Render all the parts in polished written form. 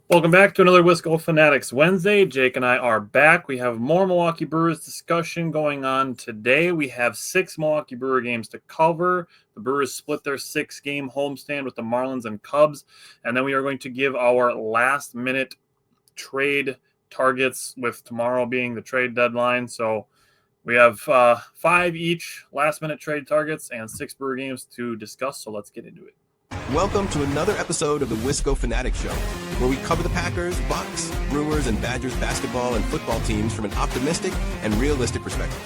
Welcome back to another Wisco Fanatics Wednesday. Jake and I are back. We have more Milwaukee Brewers discussion going on today. We have 6 Milwaukee Brewer games to cover. The Brewers split their 6-game homestand with the Marlins and Cubs. And then we are going to give our last-minute trade targets, with tomorrow being the trade deadline. So we have 5 each last-minute trade targets and 6 Brewer games to discuss. So let's get into it. Welcome to another episode of the Wisco Fanatics Show, where we cover the Packers, Bucks, Brewers, and Badgers basketball and football teams from an optimistic and realistic perspective.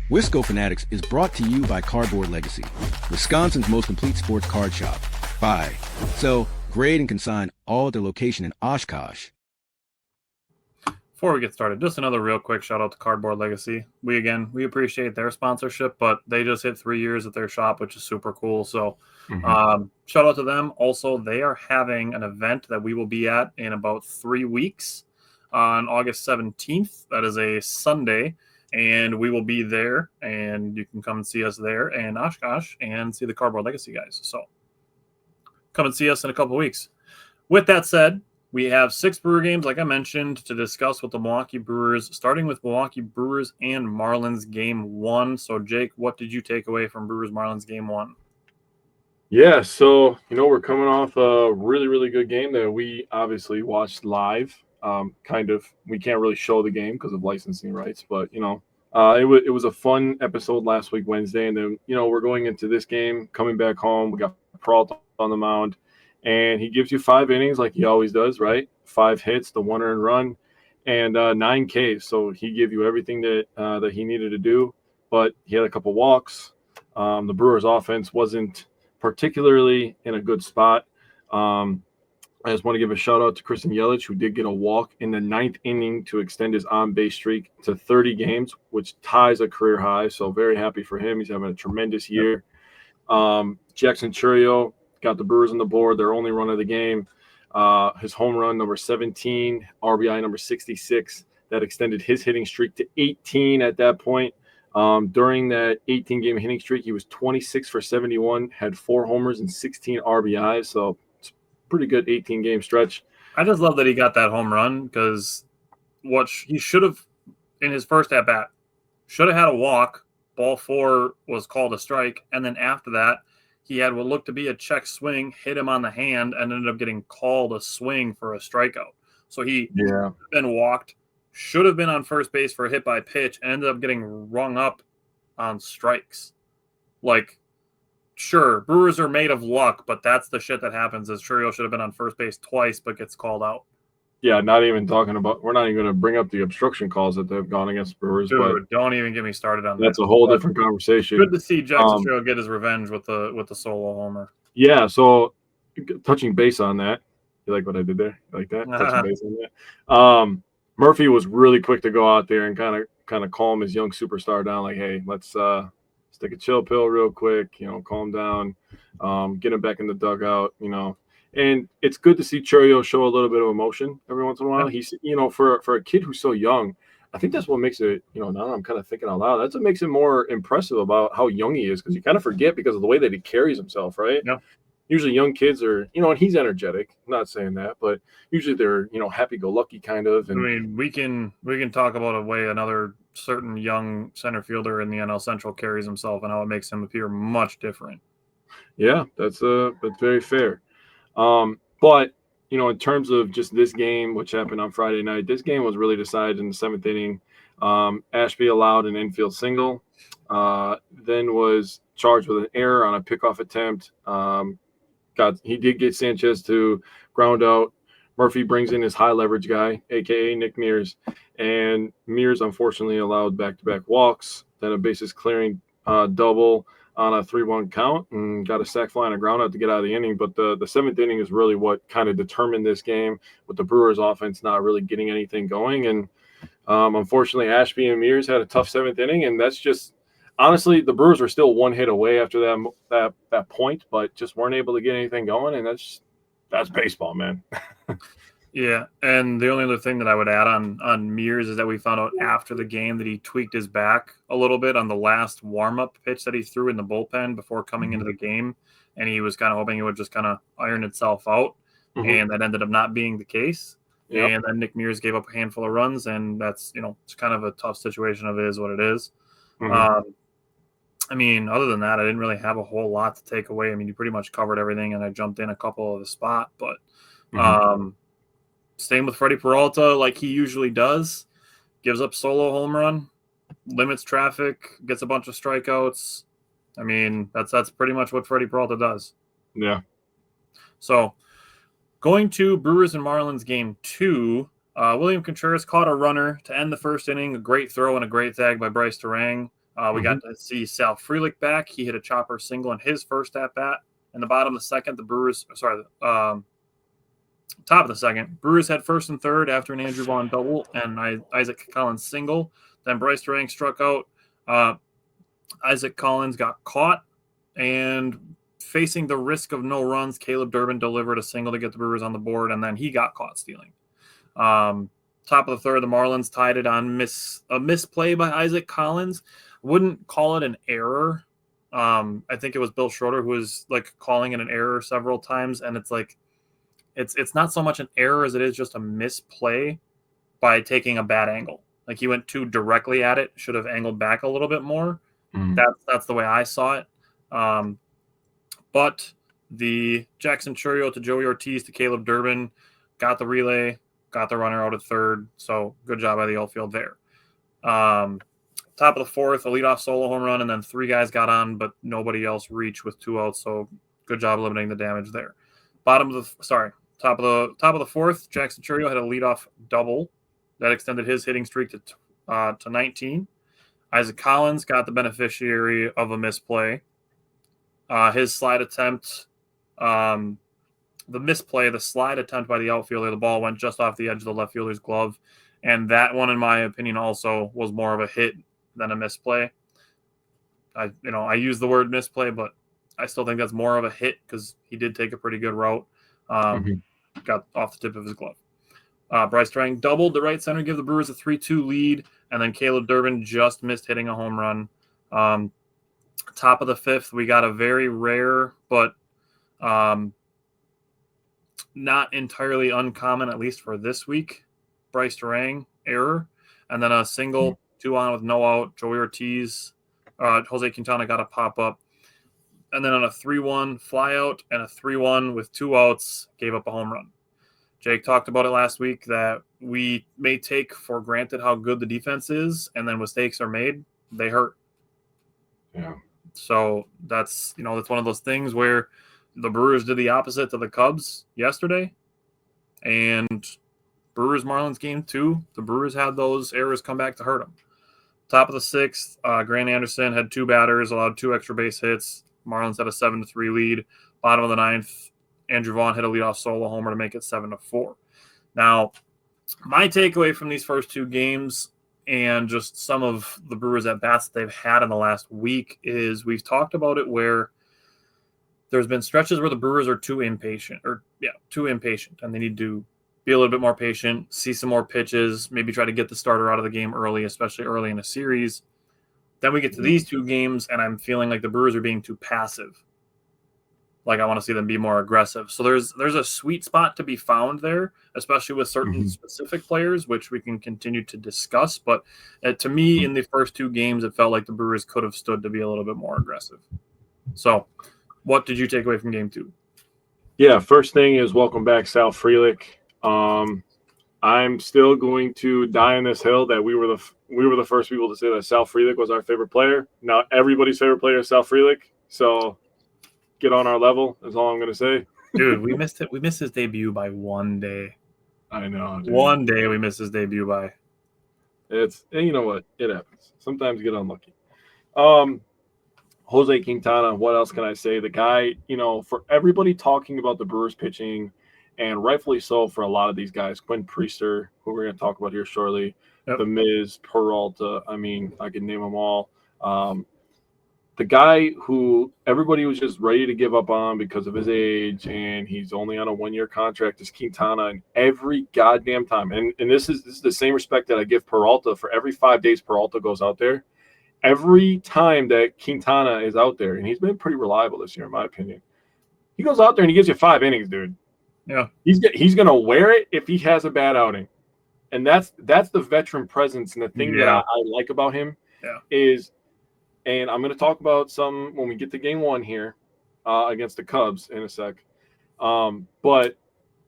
Wisco Fanatics is brought to you by Cardboard Legacy, Wisconsin's most complete sports card shop. Buy, sell, grade, and consign all at their location in Oshkosh. Before we get started, just another real quick shout out to Cardboard Legacy. We appreciate their sponsorship, but they just hit 3 years at their shop, which is super cool. So shout out to them. Also, they are having an event that we will be at in about 3 weeks on August 17th. That is a Sunday, and we will be there, and you can come and see us there in Oshkosh and see the Cardboard Legacy guys. So come and see us in a couple of weeks. With that said, we have 6 Brewer games, like I mentioned, to discuss with the Milwaukee Brewers, starting with Milwaukee Brewers and Marlins Game 1. So, Jake, what did you take away from Brewers-Marlins Game 1? Yeah, so, we're coming off a really, really good game that we obviously watched live. We can't really show the game because of licensing rights, but, it was a fun episode last week, Wednesday. And then, we're going into this game, coming back home. We got Peralta on the mound. And he gives you 5 innings like he always does, right? 5 hits, the 1 earned run, and 9 Ks. So he gave you everything that he needed to do. But he had a couple walks. The Brewers' offense wasn't particularly in a good spot. I just want to give a shout out to Christian Yelich, who did get a walk in the 9th inning to extend his on-base streak to 30 games, which ties a career high. So very happy for him. He's having a tremendous year. Jackson Chourio got the Brewers on the board, their only run of the game. His home run, number 17, RBI number 66, that extended his hitting streak to 18 at that point. During that 18-game hitting streak, he was 26 for 71, had 4 homers and 16 RBIs, so it's a pretty good 18-game stretch. I just love that he got that home run, because what he should have, in his first at-bat, should have had a walk. Ball 4 was called a strike, and then after that, he had what looked to be a check swing, hit him on the hand, and ended up getting called a swing for a strikeout. So he been walked, should have been on first base for a hit by pitch, and ended up getting rung up on strikes. Like, sure, Brewers are made of luck, but that's the shit that happens. Is Chourio should have been on first base twice, but gets called out. Yeah, not even talking about – we're not even going to bring up the obstruction calls that they've gone against Brewers. Dude, but don't even get me started on that. That's a whole different conversation. Good to see Jackson Chourio get his revenge with the solo homer. Yeah, so touching base on that. You like what I did there? You like that? Touching base on that. Murphy was really quick to go out there and kind of calm his young superstar down, like, hey, let's take a chill pill real quick, calm down, get him back in the dugout, And it's good to see Chourio show a little bit of emotion every once in a while. He's, for a kid who's so young, I think that's what makes it, now that I'm kind of thinking out loud, that's what makes it more impressive about how young he is, because you kind of forget because of the way that he carries himself, right? Yeah. Usually young kids are, and he's energetic. I'm not saying that, but usually they're, happy-go-lucky kind of. And I mean, we can talk about a way another certain young center fielder in the NL Central carries himself and how it makes him appear much different. Yeah, that's very fair. But, in terms of just this game, which happened on Friday night, this game was really decided in the 7th inning. Ashby allowed an infield single, then was charged with an error on a pickoff attempt. He did get Sanchez to ground out. Murphy brings in his high leverage guy, a.k.a. Nick Mears. And Mears, unfortunately, allowed back-to-back walks, then a bases clearing double on a 3-1 count, and got a sac fly and a ground out to get out of the inning. But the 7th inning is really what kind of determined this game, with the Brewers offense not really getting anything going. And unfortunately, Ashby and Mears had a tough 7th inning, and that's just honestly, the Brewers were still 1 hit away after that point, but just weren't able to get anything going, and that's baseball, man. Yeah, and the only other thing that I would add on Mears is that we found out after the game that he tweaked his back a little bit on the last warm-up pitch that he threw in the bullpen before coming into the game, and he was kind of hoping it would just kind of iron itself out. and that ended up not being the case. Yep. And then Nick Mears gave up a handful of runs, and that's, it's kind of a tough situation of it is what it is. I mean, other than that, I didn't really have a whole lot to take away. I mean, you pretty much covered everything, and I jumped in a couple of the spot. But same with Freddie Peralta, like he usually does. Gives up solo home run, limits traffic, gets a bunch of strikeouts. I mean, that's pretty much what Freddie Peralta does. Yeah. So going to Brewers and Marlins game 2, William Contreras caught a runner to end the first inning. A great throw and a great tag by Bryce Durang. We got to see Sal Frelick back. He hit a chopper single in his first at-bat. In the bottom of the second, top of the second, Brewers had first and third after an Andrew Vaughn double and Isaac Collins single. Then Bryce Durang struck out. Isaac Collins got caught, and facing the risk of no runs, Caleb Durbin delivered a single to get the Brewers on the board, and then he got caught stealing. Top of the third, the Marlins tied it on a misplay by Isaac Collins. Wouldn't call it an error. I think it was Bill Schroeder who was like calling it an error several times, and it's like it's not so much an error as it is just a misplay by taking a bad angle. Like he went too directly at it, should have angled back a little bit more. That's the way I saw it. But the Jackson Churio to Joey Ortiz to Caleb Durbin got the relay, got the runner out at third. So good job by the outfield there. Top of the fourth, a leadoff solo home run, and then 3 guys got on, but nobody else reached with 2 outs. So good job limiting the damage there. Top of the fourth, Jackson Churio had a leadoff double that extended his hitting streak to 19. Isaac Collins got the beneficiary of a misplay. His slide attempt, the slide attempt by the outfielder, the ball went just off the edge of the left fielder's glove. And that one, in my opinion, also was more of a hit than a misplay. I use the word misplay, but I still think that's more of a hit because he did take a pretty good route. Got off the tip of his glove. Bryce Durang doubled the right center, give the Brewers a 3-2 lead, and then Caleb Durbin just missed hitting a home run. Top of the fifth, we got a very rare but not entirely uncommon, at least for this week, Bryce Durang error, and then a single, 2 on with no out. Joey Ortiz, Jose Quintana got a pop-up. And then on a 3-1 flyout and a 3-1 with 2 outs, gave up a home run. Jake talked about it last week that we may take for granted how good the defense is, and then mistakes are made, they hurt. Yeah. So that's one of those things where the Brewers did the opposite to the Cubs yesterday, and Brewers Marlins game 2, the Brewers had those errors come back to hurt them. Top of the sixth, Grant Anderson had 2 batters, allowed 2 extra base hits. Marlins had a 7-3 lead. Bottom of the ninth, Andrew Vaughn hit a leadoff solo homer to make it 7-4. Now, my takeaway from these first 2 games and just some of the Brewers at bats they've had in the last week is we've talked about it where there's been stretches where the Brewers are too impatient, and they need to be a little bit more patient, see some more pitches, maybe try to get the starter out of the game early, especially early in a series. Then we get to these 2 games, and I'm feeling like the Brewers are being too passive. Like I want to see them be more aggressive. So there's a sweet spot to be found there, especially with certain specific players, which we can continue to discuss. But to me, in the first 2 games, it felt like the Brewers could have stood to be a little bit more aggressive. So what did you take away from game 2? Yeah, first thing is welcome back, Sal Frelick. I'm still going to die on this hill that we were the first people to say that Sal Frelick was our favorite player. Now everybody's favorite player is Sal Frelick. So get on our level is all I'm going to say. Dude, we missed it. We missed his debut by 1 day. I know. Dude. 1 day we missed his debut by. And you know what? It happens. Sometimes you get unlucky. Jose Quintana, what else can I say? The guy, for everybody talking about the Brewers pitching, and rightfully so for a lot of these guys, Quinn Priester, who we're going to talk about here shortly, The Miz, Peralta, I mean, I can name them all. The guy who everybody was just ready to give up on because of his age and he's only on a 1-year contract is Quintana, and every goddamn time. And this is the same respect that I give Peralta for every 5 days Peralta goes out there. Every time that Quintana is out there, and he's been pretty reliable this year, in my opinion, he goes out there and he gives you 5 innings, dude. Yeah. He's going to wear it if he has a bad outing. And that's the veteran presence. And the thing that I like about him is, and I'm going to talk about some when we get to game one here against the Cubs in a sec. But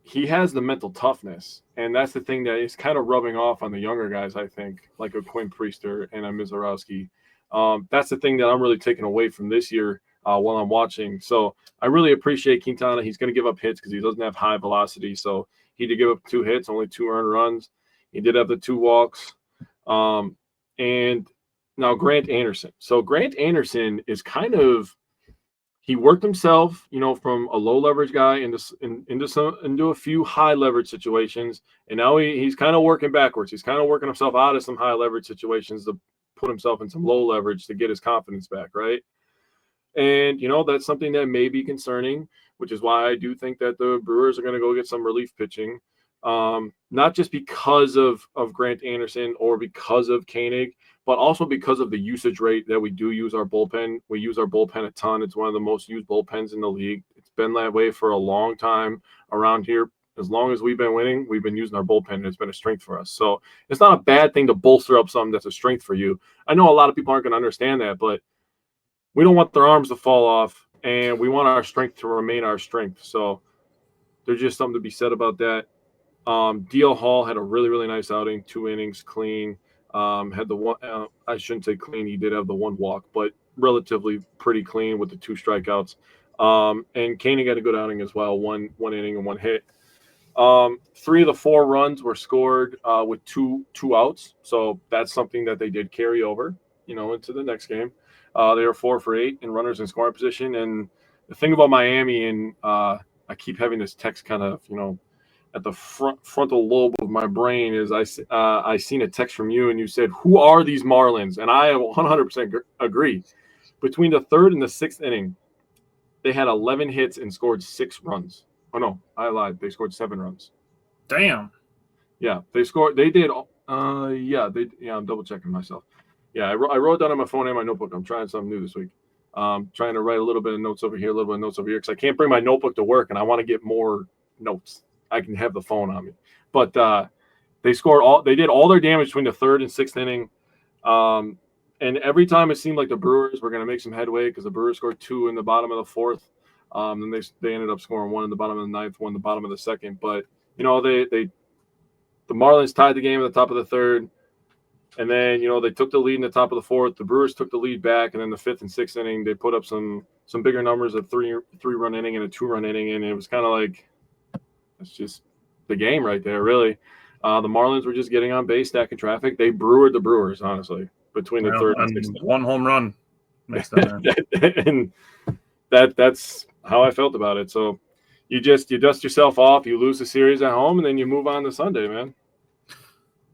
he has the mental toughness. And that's the thing that is kind of rubbing off on the younger guys, I think, like a Quinn Priester and a Mizorowski. That's the thing that I'm really taking away from this year while I'm watching. So I really appreciate Quintana. He's going to give up hits because he doesn't have high velocity. So he did give up 2 hits, only 2 earned runs. He did have the 2 walks. And now Grant Anderson. So Grant Anderson is kind of – he worked himself, from a low leverage guy into a few high leverage situations. And now he's kind of working backwards. He's kind of working himself out of some high leverage situations to put himself in some low leverage to get his confidence back, right? And, that's something that may be concerning, which is why I do think that the Brewers are going to go get some relief pitching. Not just because of Grant Anderson or because of Koenig, but also because of the usage rate that we do use our bullpen. We use our bullpen a ton. It's one of the most used bullpens in the league. It's been that way for a long time around here. As long as we've been winning, we've been using our bullpen, and it's been a strength for us. So it's not a bad thing to bolster up something that's a strength for you. I know a lot of people aren't going to understand that, but we don't want their arms to fall off, and we want our strength to remain our strength. So there's just something to be said about that. D.L. Hall had a really, really nice outing, 2 innings, clean. Had the one, I shouldn't say clean. He did have the 1 walk, but relatively pretty clean with the 2 strikeouts. And Koenig got a good outing as well, one inning and 1 hit. 3 of the 4 runs were scored with two outs. So that's something that they did carry over, into the next game. They were 4 for 8 in runners in scoring position. And the thing about Miami, and I keep having this text kind of, at the frontal lobe of my brain, is I seen a text from you and you said, who are these Marlins? And I 100% agree. Between the 3rd and the 6th inning, they had 11 hits and scored 6 runs. Oh, no, I lied. They scored 7 runs. Damn. Yeah, they scored. They did. I'm double checking myself. Yeah, I wrote down on my phone and my notebook. I'm trying something new this week. Trying to write a little bit of notes over here, a little bit of notes over here, because I can't bring my notebook to work and I want to get more notes. I can have the phone on me. But they did all their damage between the 3rd and 6th inning. And every time it seemed like the Brewers were going to make some headway because the Brewers scored 2 in the bottom of the 4th. And they ended up scoring 1 in the bottom of the 9th, 1 in the bottom of the 2nd. But, the Marlins tied the game at the top of the 3rd. And then, they took the lead in the top of the 4th. The Brewers took the lead back. And then the 5th and 6th inning, they put up some bigger numbers, a 3-run inning and a 2-run inning. And it was kind of like, it's just the game right there, really. The Marlins were just getting on base, stacking traffic. They brewered the Brewers, honestly, between the 3rd and 6th. 1 home run makes that. And that's how I felt about it. So you dust yourself off, you lose the series at home, and then you move on to Sunday, man.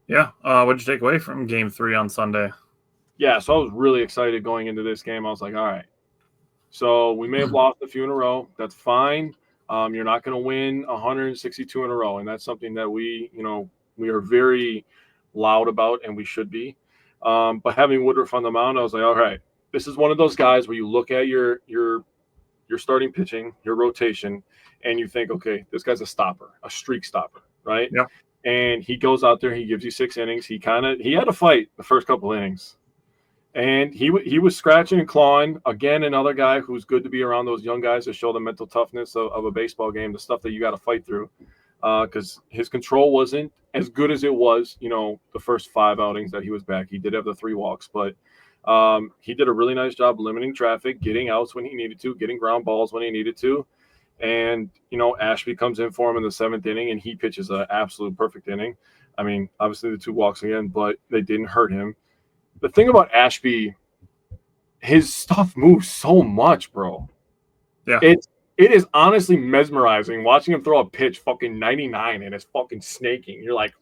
Yeah. What'd you take away from Game 3 on Sunday? Yeah, so I was really excited going into this game. I was like, all right. So we may have lost a few in a row. That's fine. You're not going to win 162 in a row, and that's something that we are very loud about, and we should be. But having Woodruff on the mound, I was like, all right, this is one of those guys where you look at your starting pitching, your rotation, and you think, okay, this guy's a stopper, a streak stopper, right? Yeah. And he goes out there, he gives you 6 innings. He had a fight the first couple innings. And he was scratching and clawing. Again, another guy who's good to be around those young guys to show the mental toughness of a baseball game, the stuff that you got to fight through. Because his control wasn't as good as it was, the first 5 outings that he was back. He did have the 3 walks, but he did a really nice job limiting traffic, getting outs when he needed to, getting ground balls when he needed to. And, Ashby comes in for him in the 7th inning, and he pitches an absolute perfect inning. I mean, obviously the 2 walks again, but they didn't hurt him. The thing about Ashby, his stuff moves so much, bro. Yeah. It is honestly mesmerizing watching him throw a pitch fucking 99 and it's fucking snaking. You're like,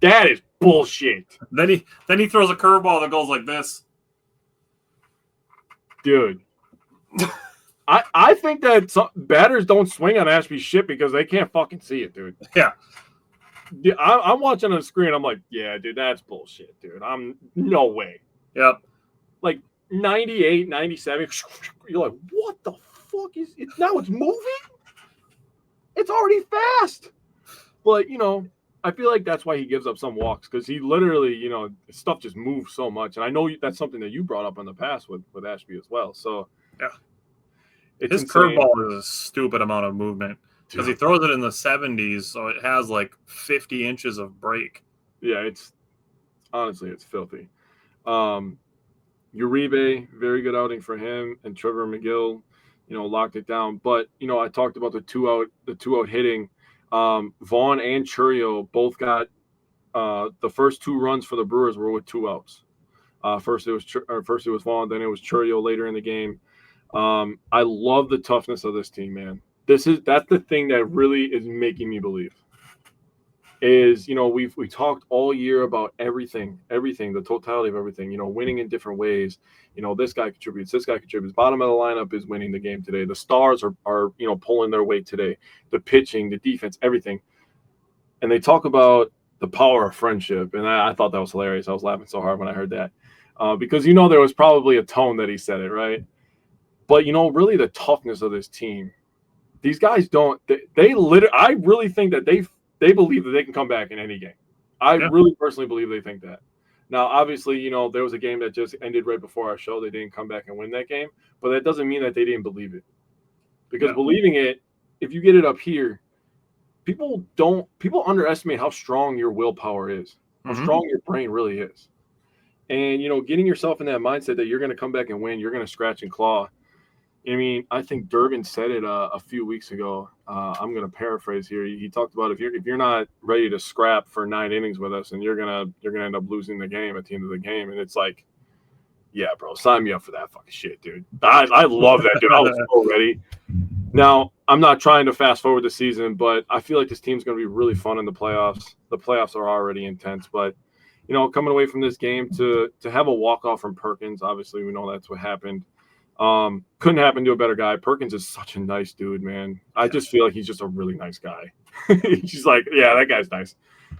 that is bullshit. Then he throws a curveball that goes like this. Dude. I think that some batters don't swing on Ashby's shit because they can't fucking see it, dude. Yeah. I'm watching on the screen. I'm like, yeah, dude, that's bullshit, dude. No way. Yep. Like 98, 97. You're like, what the fuck is it? Now it's moving? It's already fast. But, I feel like that's why he gives up some walks, because he literally, stuff just moves so much. And I know that's something that you brought up in the past with Ashby as well. So, yeah, it's his curveball is a stupid amount of movement because he throws it in the 70s, so it has like 50 inches of break. Yeah, it's filthy. Uribe, very good outing for him, and Trevor McGill, locked it down. But I talked about the two out hitting. Vaughn and Churio both got the first 2 runs for the Brewers were with 2 outs. First it was Vaughn, then it was Churio later in the game. I love the toughness of this team, man. That's the thing that really is making me believe. Is we talked all year about everything, the totality of everything. Winning in different ways. This guy contributes. Bottom of the lineup is winning the game today. The stars are pulling their weight today. The pitching, the defense, everything. And they talk about the power of friendship, and I thought that was hilarious. I was laughing so hard when I heard that, because there was probably a tone that he said it, right? But really the toughness of this team. These guys don't. They literally. I really think that they believe that they can come back in any game. I really personally believe they think that. Now, obviously, there was a game that just ended right before our show. They didn't come back and win that game, but that doesn't mean that they didn't believe it. Because believing it, if you get it up here, people underestimate how strong your willpower is, how strong your brain really is. And, getting yourself in that mindset that you're going to come back and win, you're going to scratch and claw. I mean, I think Durbin said it a few weeks ago. I'm going to paraphrase here. He talked about if you're not ready to scrap for 9 innings with us, and you're gonna end up losing the game at the end of the game. And it's like, yeah, bro, sign me up for that fucking shit, dude. I love that, dude. I was so ready. Now, I'm not trying to fast forward the season, but I feel like this team's going to be really fun in the playoffs. The playoffs are already intense, but coming away from this game to have a walk-off from Perkins, obviously we know that's what happened. Couldn't happen to a better guy. Perkins is such a nice dude, man. I just feel like he's just a really nice guy. He's like, yeah, that guy's nice.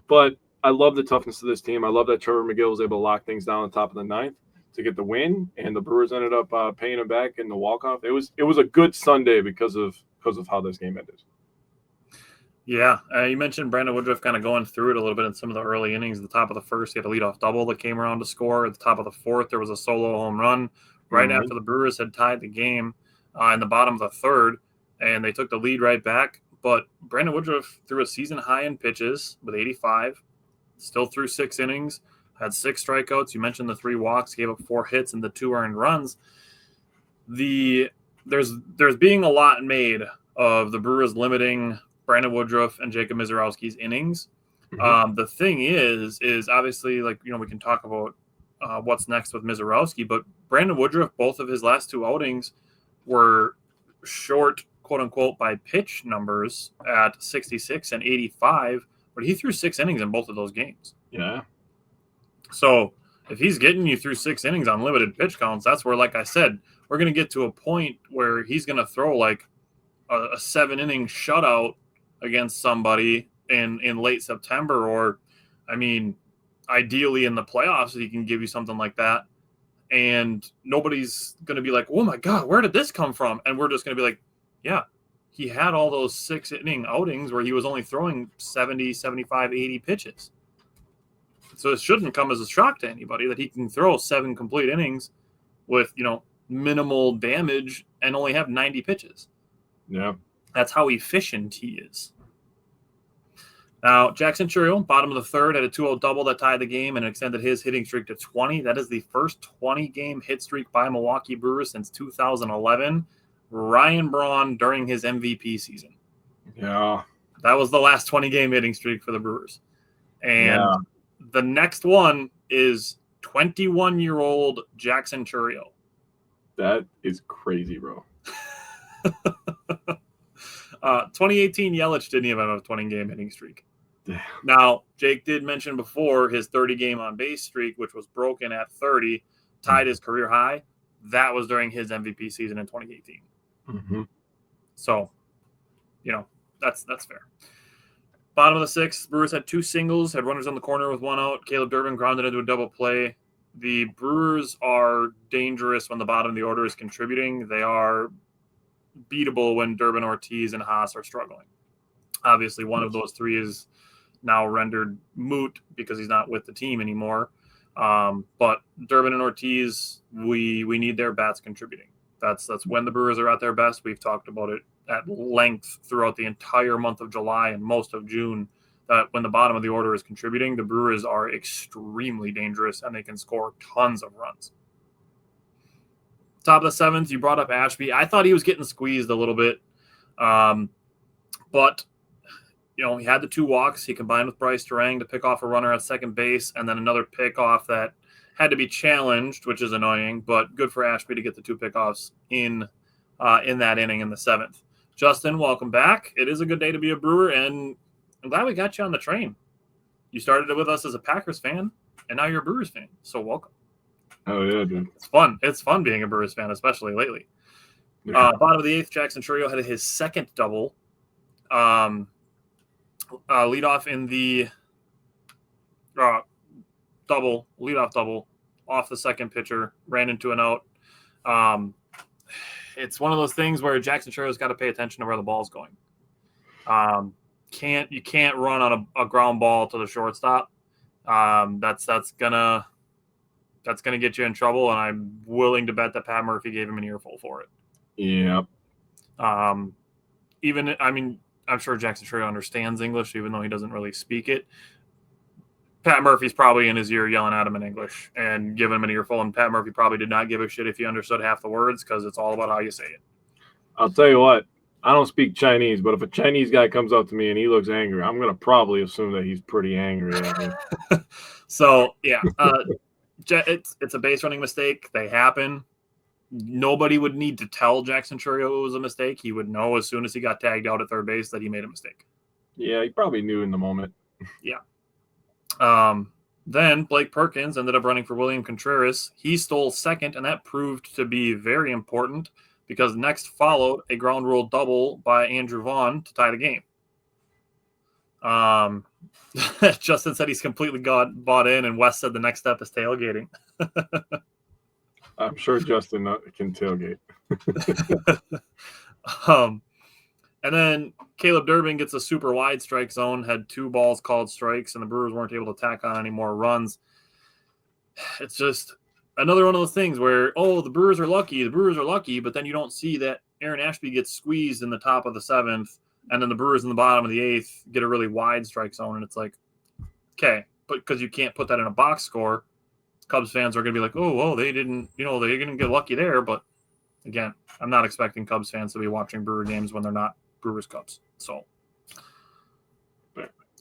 But I love the toughness of this team. I love that Trevor McGill was able to lock things down on top of the 9th to get the win, and the Brewers ended up paying him back in the walk-off. It was a good Sunday because of how this game ended. Yeah, you mentioned Brandon Woodruff kind of going through it a little bit in some of the early innings. At the top of the first, he had a leadoff double that came around to score. At the top of the 4th, there was a solo home run right after the Brewers had tied the game in the bottom of the 3rd, and they took the lead right back. But Brandon Woodruff threw a season high in pitches with 85, still threw 6 innings, had 6 strikeouts. You mentioned the 3 walks, gave up 4 hits and the 2 earned runs. There's being a lot made of the Brewers limiting Brandon Woodruff and Jacob Misiorowski's innings. The thing is obviously, like, we can talk about what's next with Misiorowski, but Brandon Woodruff, both of his last 2 outings were short, quote unquote, by pitch numbers at 66 and 85, but he threw 6 innings in both of those games. Yeah. So if he's getting you through 6 innings on limited pitch counts, that's where, like I said, we're going to get to a point where he's going to throw like a 7-inning shutout against somebody in late September, or, I mean, ideally in the playoffs, he can give you something like that. And nobody's going to be like, oh my God, where did this come from? And we're just going to be like, yeah, he had all those 6-inning outings where he was only throwing 70, 75, 80 pitches. So it shouldn't come as a shock to anybody that he can throw 7 complete innings with, minimal damage and only have 90 pitches. Yeah. That's how efficient he is. Now, Jackson Churio, bottom of the 3rd, had a 2-0 double that tied the game and extended his hitting streak to 20. That is the first 20-game hit streak by Milwaukee Brewers since 2011. Ryan Braun during his MVP season. Yeah. That was the last 20-game hitting streak for the Brewers. And the next one is 21-year-old Jackson Churio. That is crazy, bro. 2018, Yelich didn't even have a 20-game hitting streak. Damn. Now, Jake did mention before his 30-game on-base streak, which was broken at 30, tied his career high. That was during his MVP season in 2018. So, that's fair. Bottom of the 6th, Brewers had 2 singles, had runners on the corner with 1 out. Caleb Durbin grounded into a double play. The Brewers are dangerous when the bottom of the order is contributing. They are beatable when Durbin, Ortiz, and Haas are struggling. Obviously, one of those three is now rendered moot because he's not with the team anymore. But Durbin and Ortiz, we need their bats contributing. That's when the Brewers are at their best. We've talked about it at length throughout the entire month of July and most of June, that when the bottom of the order is contributing, the Brewers are extremely dangerous and they can score tons of runs. Top of the seventh, you brought up Ashby. I thought he was getting squeezed a little bit. But he had the 2 walks. He combined with Bryce Durang to pick off a runner at second base, and then another pickoff that had to be challenged, which is annoying, but good for Ashby to get the 2 pickoffs in that inning in the 7th. Justin, welcome back. It is a good day to be a Brewer, and I'm glad we got you on the train. You started it with us as a Packers fan, and now you're a Brewers fan, so welcome. Oh, yeah, dude. It's fun. It's fun being a Brewers fan, especially lately. Yeah. Bottom of the 8th, Jackson Chourio had his second double. Lead off in the leadoff double off the second pitcher, ran into an out. It's one of those things where Jackson Chourio's got to pay attention to where the ball's going. You can't run on a ground ball to the shortstop. That's gonna get you in trouble, and I'm willing to bet that Pat Murphy gave him an earful for it. Yeah. I'm sure Jackson Chourio understands English, even though he doesn't really speak it. Pat Murphy's probably in his ear yelling at him in English and giving him an earful, and Pat Murphy probably did not give a shit if he understood half the words because it's all about how you say it. I'll tell you what, I don't speak Chinese, but if a Chinese guy comes up to me and he looks angry, I'm going to probably assume that he's pretty angry at me. So, yeah, it's a base running mistake. They happen. Nobody would need to tell Jackson Chourio it was a mistake. He would know as soon as he got tagged out at third base that he made a mistake. Yeah, he probably knew in the moment. Yeah. Then Blake Perkins ended up running for William Contreras. He stole second, and that proved to be very important because next followed a ground rule double by Andrew Vaughn to tie the game. Justin said he's completely bought in, and Wes said the next step is tailgating. I'm sure Justin can tailgate. And then Caleb Durbin gets a super wide strike zone, had 2 balls called strikes, and the Brewers weren't able to tack on any more runs. It's just another one of those things where, the Brewers are lucky, but then you don't see that Aaron Ashby gets squeezed in the top of the 7th, and then the Brewers in the bottom of the 8th get a really wide strike zone, and it's like, okay, but because you can't put that in a box score, Cubs fans are going to be like, they didn't get lucky there. But again, I'm not expecting Cubs fans to be watching Brewer games when they're not Brewers Cubs. So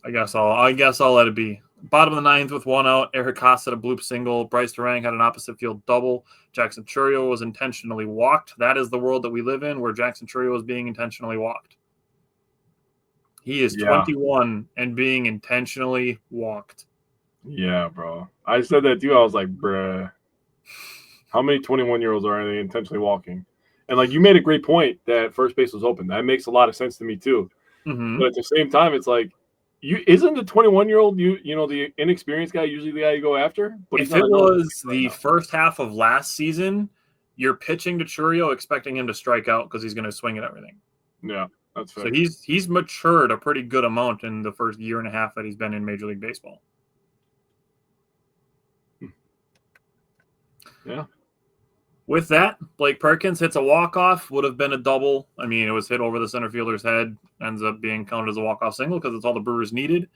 I guess I'll let it be. Bottom of the 9th with 1 out, Eric Haas had a bloop single. Bryce Durang had an opposite field double. Jackson Chourio was intentionally walked. That is the world that we live in, where Jackson Chourio is being intentionally walked. He is 21 and being intentionally walked. Yeah, bro. I said that too. I was like, bruh, how many 21-year-olds are they intentionally walking? And you made a great point that first base was open. That makes a lot of sense to me too. Mm-hmm. But at the same time, it's like, isn't the 21-year-old the inexperienced guy usually the guy you go after? But if it was the first half of last season, you're pitching to Chourio expecting him to strike out because he's going to swing at everything. Yeah, that's fair. So he's matured a pretty good amount in the first year and a half that he's been in Major League Baseball. Yeah. With that, Blake Perkins hits a walk-off, would have been a double. I mean, it was hit over the center fielder's head, ends up being counted as a walk-off single because it's all the Brewers needed.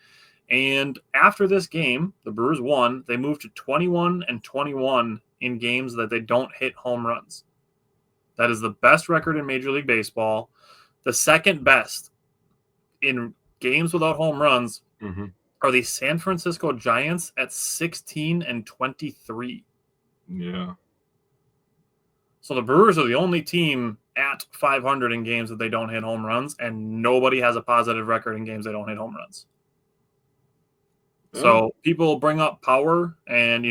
And after this game, the Brewers won. They moved to 21-21 in games that they don't hit home runs. That is the best record in Major League Baseball. The second best in games without home runs are the San Francisco Giants at 16-23. Yeah. So the Brewers are the only team at 500 in games that they don't hit home runs, and nobody has a positive record in games they don't hit home runs. So people bring up power, and,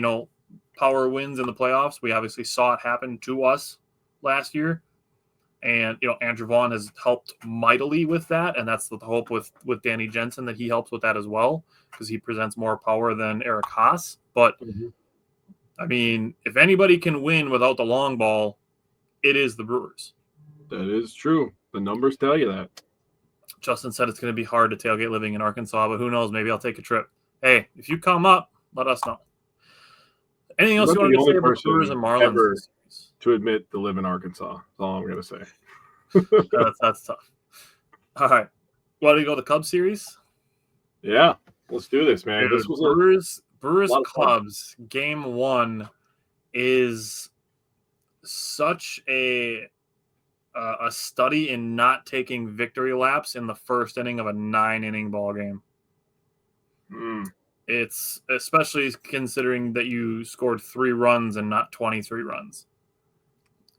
power wins in the playoffs. We obviously saw it happen to us last year. And, Andrew Vaughn has helped mightily with that, and that's the hope with Danny Jensen, that he helps with that as well, because he presents more power than Eric Haas. But, I mean, if anybody can win without the long ball, it is the Brewers. That is true. The numbers tell you that. Justin said it's going to be hard to tailgate living in Arkansas, but who knows? Maybe I'll take a trip. Hey, if you come up, let us know. Anything else you want to say about Brewers and Marlins? Ever to admit to live in Arkansas. That's all I'm going to say. That's tough. All right. Want to go to the Cubs series? Yeah, let's do this, man. Dude, this was Brewers Cubs game 1 is such a study in not taking victory laps in the first inning of a 9-inning ball game. It's especially considering that you scored 3 runs and not 23 runs.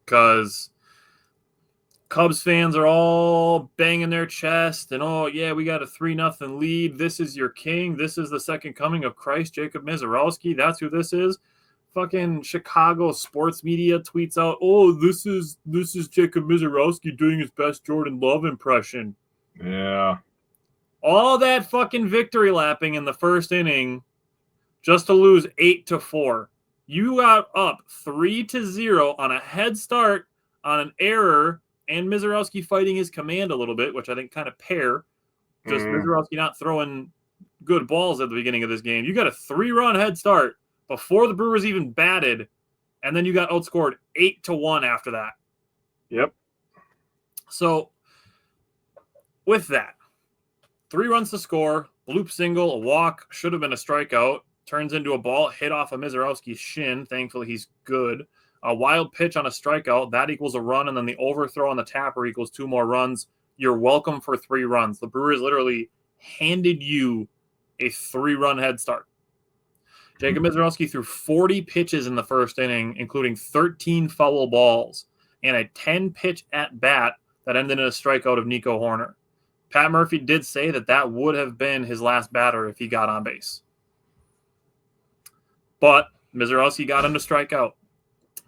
Because Cubs fans are all banging their chest and, oh, yeah, we got a 3-0 lead. This is your king. This is the second coming of Christ, Jacob Mizorowski. That's who this is. Fucking Chicago sports media tweets out, oh, this is Jacob Mizorowski doing his best Jordan Love impression. Yeah. All that fucking victory lapping in the first inning just to lose 8-4. You got up 3-0 on a head start on an error and Mizorowski fighting his command a little bit, which I think kind of pair. Just Mizorowski not throwing good balls at the beginning of this game. You got a 3-run head start before the Brewers even batted, and then you got outscored 8-1 after that. Yep. So with that, 3 runs to score, bloop single, a walk, should have been a strikeout, turns into a ball hit off of Mizorowski's shin. Thankfully, he's good. A wild pitch on a strikeout, that equals a run, and then the overthrow on the tapper equals 2 more runs. You're welcome for 3 runs. The Brewers literally handed you a 3-run head start. Jacob Mizorowski threw 40 pitches in the first inning, including 13 foul balls, and a 10-pitch at-bat that ended in a strikeout of Nico Horner. Pat Murphy did say that would have been his last batter if he got on base. But Mizorowski got him to strike out.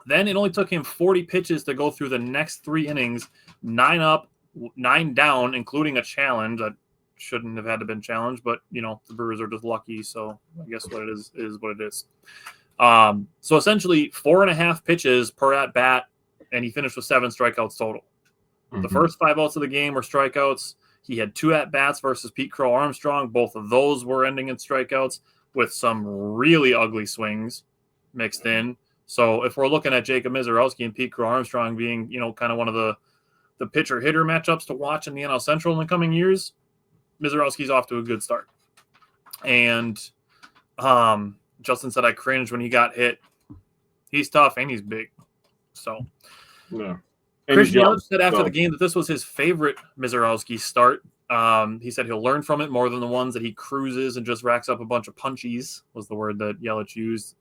Then it only took him 40 pitches to go through the next 3 innings, 9 up, 9 down, including a challenge that shouldn't have had to been challenged, but, you know, the Brewers are just lucky, so I guess what it is what it is. So essentially 4.5 pitches per at-bat, and he finished with 7 strikeouts total. The first 5 outs of the game were strikeouts. He had 2 at-bats versus Pete Crow Armstrong. Both of those were ending in strikeouts with some really ugly swings mixed in. So if we're looking at Jacob Mizorowski and Pete Crow Armstrong being, you know, kind of one of the pitcher-hitter matchups to watch in the NL Central in the coming years, Mizorowski's off to a good start. And Justin said I cringed when he got hit. He's tough and he's big. So yeah. Christian Yelich said after the game that this was his favorite Mizorowski start. He said he'll learn from it more than the ones that he cruises and just racks up a bunch of punchies, was the word that Yelich used.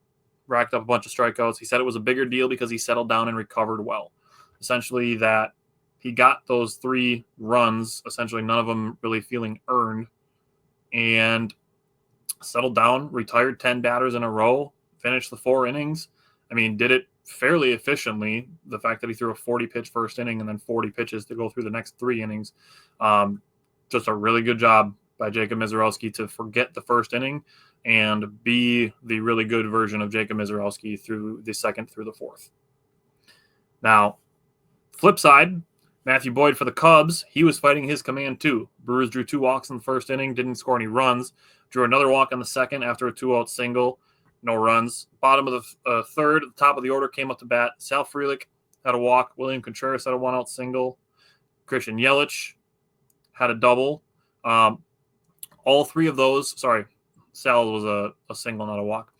Racked up a bunch of strikeouts. He said it was a bigger deal because he settled down and recovered well. Essentially that he got those 3 runs, essentially none of them really feeling earned, and settled down, retired 10 batters in a row, finished the 4 innings. I mean, did it fairly efficiently. The fact that he threw a 40-pitch first inning and then 40 pitches to go through the next 3 innings. Just a really good job by Jacob Mizorowski to forget the first inning and be the really good version of Jacob Mizorowski through the second through the 4th. Now, flip side, Matthew Boyd for the Cubs, he was fighting his command too. Brewers drew 2 walks in the first inning, didn't score any runs. Drew another walk in the second after a 2-out single, no runs. Bottom of the third, at the top of the order, came up to bat. Sal Frelick had a walk. William Contreras had a 1-out single. Christian Yelich had a double. All 3 of those, Sal was a single, not a walk.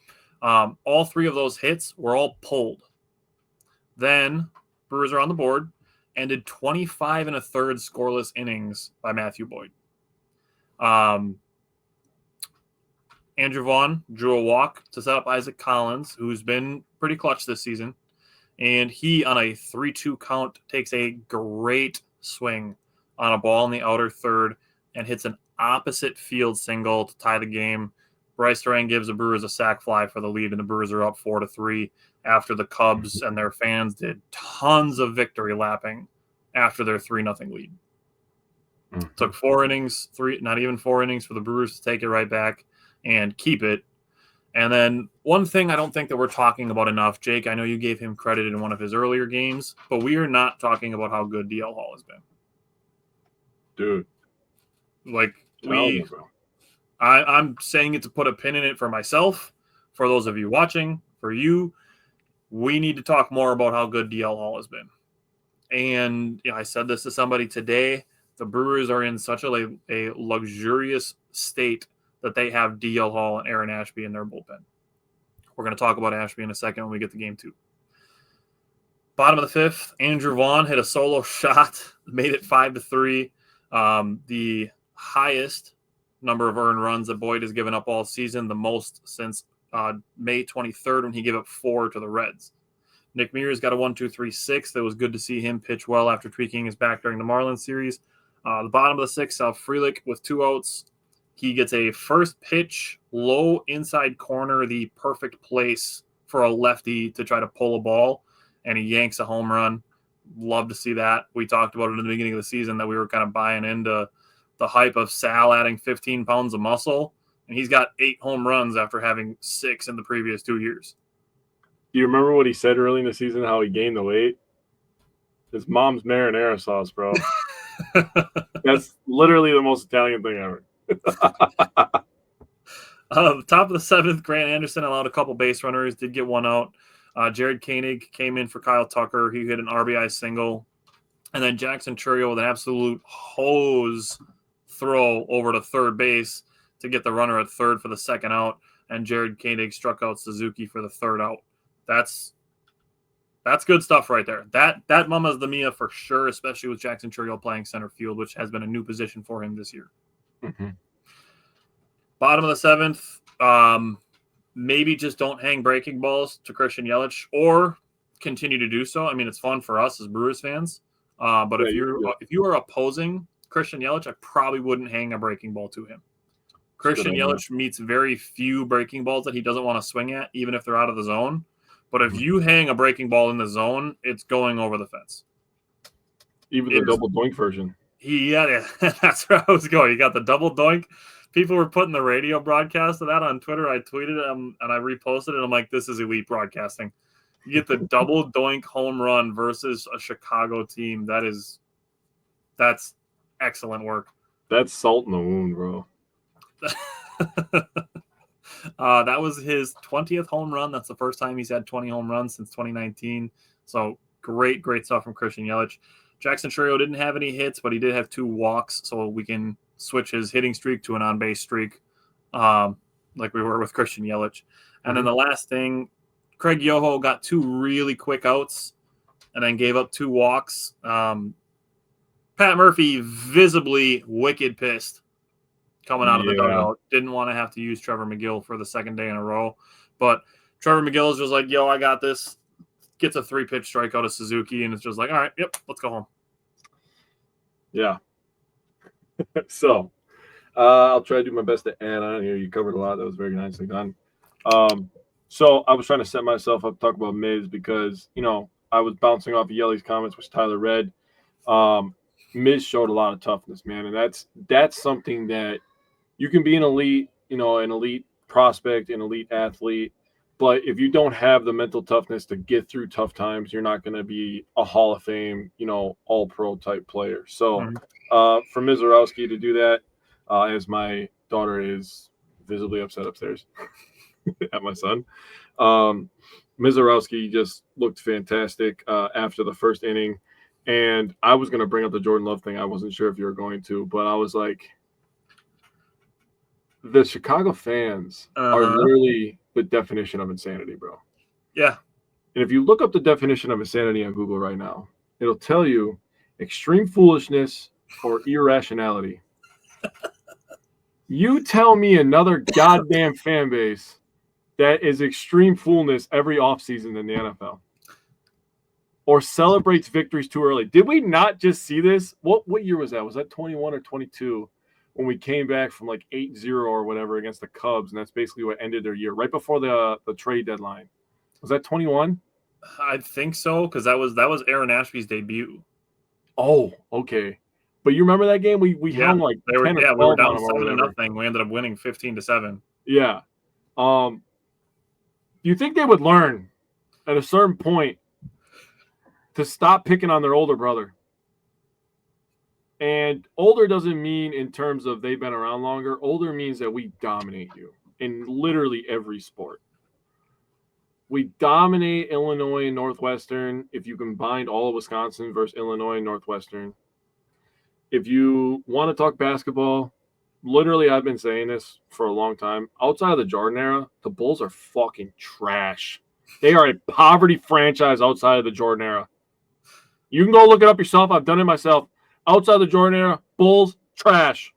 All 3 of those hits were all pulled. Then Brewers are on the board. Ended 25 1/3 scoreless innings by Matthew Boyd. Andrew Vaughn drew a walk to set up Isaac Collins, who's been pretty clutch this season. And he, on a 3-2 count, takes a great swing on a ball in the outer third and hits an opposite field single to tie the game. Bryce Durang gives the Brewers a sac fly for the lead, and the Brewers are up 4-3 after the Cubs and their fans did tons of victory lapping after their 3-0 lead. Took 4 innings, not even 4 innings for the Brewers to take it right back and keep it. And then one thing I don't think that we're talking about enough, Jake, I know you gave him credit in one of his earlier games, but we are not talking about how good DL Hall has been. Dude, Like Telling you, bro. I'm saying it to put a pin in it for myself, for those of you watching, for you. We need to talk more about how good DL Hall has been. And I said this to somebody today. The Brewers are in such a luxurious state that they have DL Hall and Aaron Ashby in their bullpen. We're going to talk about Ashby in a second when we get to game 2. Bottom of the 5th, Andrew Vaughn hit a solo shot, made it 5-3. The highest number of earned runs that Boyd has given up all season, the most since May 23rd when he gave up 4 to the Reds. Nick Mears got a 1-2-3-6. That was good to see him pitch well after tweaking his back during the Marlins series. The bottom of the 6th, Sal Frelick with 2 outs. He gets a first pitch, low inside corner, the perfect place for a lefty to try to pull a ball, and he yanks a home run. Love to see that. We talked about it in the beginning of the season that we were kind of buying into the hype of Sal adding 15 pounds of muscle, and he's got 8 home runs after having 6 in the previous 2 years. Do you remember what he said early in the season, how he gained the weight? His mom's marinara sauce, bro. That's literally the most Italian thing ever. Top of the 7th, Grant Anderson allowed a couple base runners, did get 1 out. Jared Koenig came in for Kyle Tucker. He hit an RBI single. And then Jackson Chourio with an absolute hose throw over to third base to get the runner at third for the 2nd out. And Jared Koenig struck out Suzuki for the 3rd out. That's good stuff right there. That mama's the Mia for sure, especially with Jackson Chourio playing center field, which has been a new position for him this year. Mm-hmm. Bottom of the 7th, maybe just don't hang breaking balls to Christian Yelich or continue to do so. I mean, it's fun for us as Brewers fans. But if you are opposing Christian Yelich, I probably wouldn't hang a breaking ball to him. Christian Yelich meets very few breaking balls that he doesn't want to swing at, even if they're out of the zone. But if you hang a breaking ball in the zone, it's going over the fence. Even the double doink version. Yeah, that's where I was going. You got the double doink. People were putting the radio broadcast of that on Twitter. I tweeted it and I reposted it. I'm like, this is elite broadcasting. You get the double doink home run versus a Chicago team. That's excellent work. That's salt in the wound, bro. That was his 20th home run. That's the first time he's had 20 home runs since 2019. So great stuff from Christian Yelich. Jackson Chourio didn't have any hits, but he did have 2 walks, so we can switch his hitting streak to an on-base streak, like we were with Christian Yelich. And then the last thing, Craig Yoho got 2 really quick outs and then gave up 2 walks. Pat Murphy visibly wicked pissed coming out of the dugout. Didn't want to have to use Trevor McGill for the 2nd day in a row. But Trevor McGill is just like, yo, I got this. Gets a 3-pitch strikeout of Suzuki, and it's just like, all right, yep, let's go home. Yeah. So I'll try to do my best to add on here. You covered a lot. That was very nicely done. So I was trying to set myself up to talk about Miz because, I was bouncing off of Yelly's comments, which Tyler read. Miz showed a lot of toughness, man. And that's something that you can be an elite prospect, an elite athlete. But if you don't have the mental toughness to get through tough times, you're not going to be a Hall of Fame, all-pro type player. So for Mizorowski to do that, as my daughter is visibly upset upstairs at my son, Mizorowski just looked fantastic after the 1st inning. And I was going to bring up the Jordan Love thing. I wasn't sure if you were going to, but I was like, the Chicago fans are literally the definition of insanity, bro. Yeah. And if you look up the definition of insanity on Google right now, it'll tell you extreme foolishness or irrationality. You tell me another goddamn fan base that is extreme foolness every offseason in the NFL or celebrates victories too early. Did we not just see this? What year was that? Was that 21 or 22? When we came back from like 8-0 or whatever against the Cubs, and that's basically what ended their year, right before the trade deadline. Was that 21? I think so, because that was Aaron Ashby's debut. Oh, okay. But you remember that game? We hung like 10 or 12 we were down on them 7-0. We ended up winning 15-7. Yeah. Do you think they would learn at a certain point to stop picking on their older brother? And older doesn't mean in terms of they've been around longer. Older means that we dominate you in literally every sport. We dominate Illinois and Northwestern if you combined all of Wisconsin versus Illinois and Northwestern. If you want to talk basketball, literally I've been saying this for a long time. Outside of the Jordan era, the Bulls are fucking trash. They are a poverty franchise outside of the Jordan era. You can go look it up yourself. I've done it myself. Outside the Jordan era, Bulls, trash.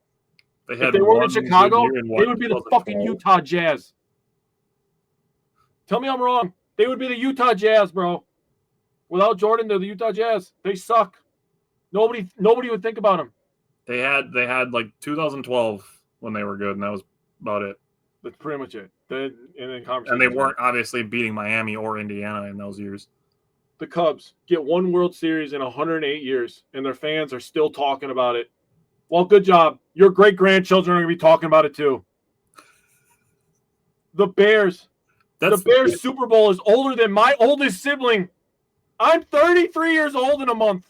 If they weren't in Chicago, they would be the fucking Utah Jazz. Tell me I'm wrong. They would be the Utah Jazz, bro. Without Jordan, they're the Utah Jazz. They suck. Nobody would think about them. They had like 2012 when they were good, and that was about it. That's pretty much it. And they weren't obviously beating Miami or Indiana in those years. The Cubs get one World Series in 108 years, and their fans are still talking about it. Well, good job. Your great-grandchildren are going to be talking about it too. The Bears. The Bears Super Bowl is older than my oldest sibling. I'm 33 years old in a month.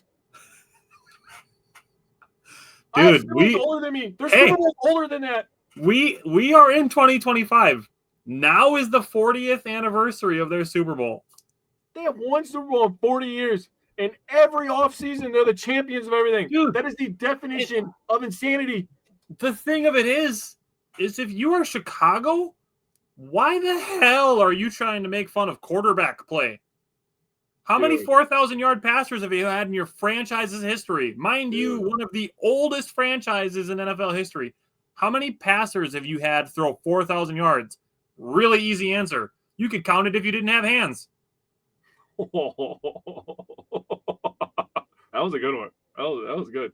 Dude, older than me. Their Super Bowl older than that. We are in 2025. Now is the 40th anniversary of their Super Bowl. They have won Super Bowl in 40 years. And every offseason, they're the champions of everything. Dude, that is the definition of insanity. The thing of it is if you are Chicago, why the hell are you trying to make fun of quarterback play? How many 4,000-yard passers have you had in your franchise's history? Mind you, one of the oldest franchises in NFL history. How many passers have you had throw 4,000 yards? Really easy answer. You could count it if you didn't have hands. That was a good one. That was good.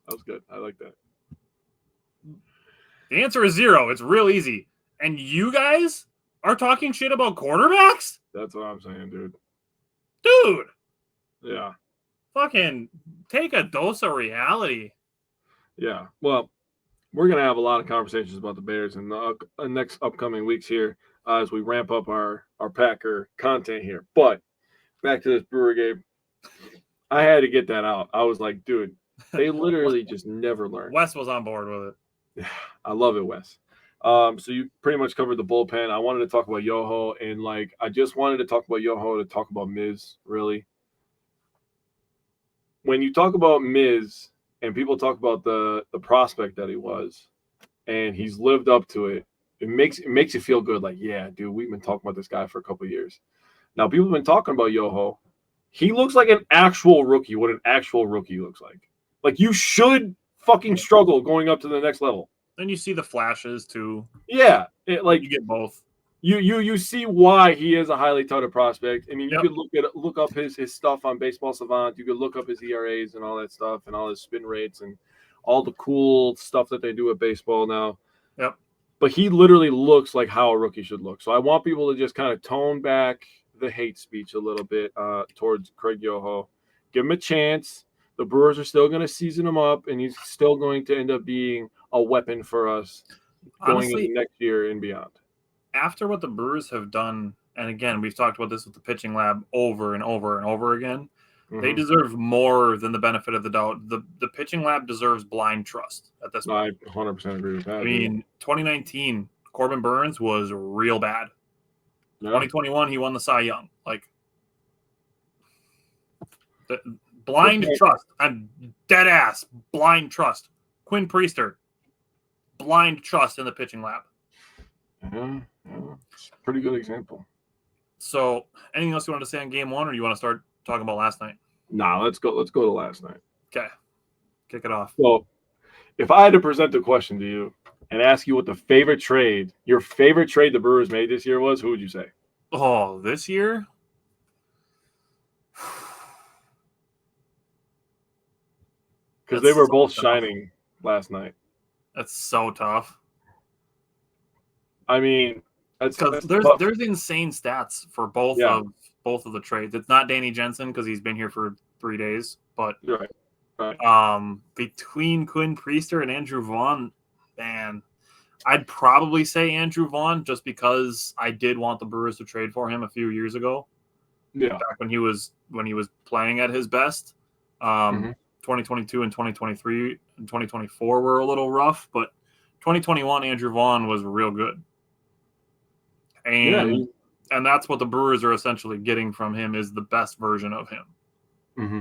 That was good. I like that. The answer is 0. It's real easy. And you guys are talking shit about quarterbacks? That's what I'm saying, dude. Dude. Yeah. Fucking take a dose of reality. Yeah. Well, we're going to have a lot of conversations about the Bears in the next upcoming weeks here as we ramp up our Packer content here. But back to this Brewer game. I had to get that out. I was like, dude, they literally just never learn. Wes was on board with it. I love it, Wes. So you pretty much covered the bullpen. I wanted to talk about Yoho, and I just wanted to talk about Yoho to talk about Miz, really. When you talk about Miz and people talk about the prospect that he was, and he's lived up to it, it makes you feel good. Like, yeah, dude, we've been talking about this guy for a couple of years. Now, people have been talking about Yoho. He looks like an actual rookie, what an actual rookie looks like. Like, you should fucking struggle going up to the next level. Then you see the flashes too. Yeah, you get both. You see why he is a highly touted prospect. I mean, you could look up his stuff on Baseball Savant. You could look up his ERAs and all that stuff, and all his spin rates and all the cool stuff that they do at baseball now. Yep. But he literally looks like how a rookie should look. So I want people to just kind of tone back the hate speech a little bit towards Craig Yoho. Give him a chance. The Brewers are still going to season him up, and he's still going to end up being a weapon for us going into next year and beyond. After what the Brewers have done, and again, we've talked about this with the pitching lab over and over and over again, they deserve more than the benefit of the doubt. The pitching lab deserves blind trust at this point. I 100% agree with that. I mean, 2019, Corbin Burns was real bad. Yeah. 2021, he won the Cy Young. Blind trust. I'm dead ass. Blind trust. Quinn Priester. Blind trust in the pitching lab. Yeah. Pretty good example. So, anything else you want to say on game one, or you want to start talking about last night? Nah, let's go to last night. Okay. Kick it off. So, if I had to present a question to you and ask you what your favorite trade the Brewers made this year was, who would you say? Oh, this year? Because they were both shining last night. That's so tough. I mean, because there's insane stats for both of the trades. It's not Danny Jensen because he's been here for 3 days, but right. Between Quinn Priester and Andrew Vaughn, man, I'd probably say Andrew Vaughn just because I did want the Brewers to trade for him a few years ago. Yeah, back when he was playing at his best. 2022 and 2023 and 2024 were a little rough, but 2021 Andrew Vaughn was real good. And that's what the Brewers are essentially getting from him is the best version of him. Mm-hmm.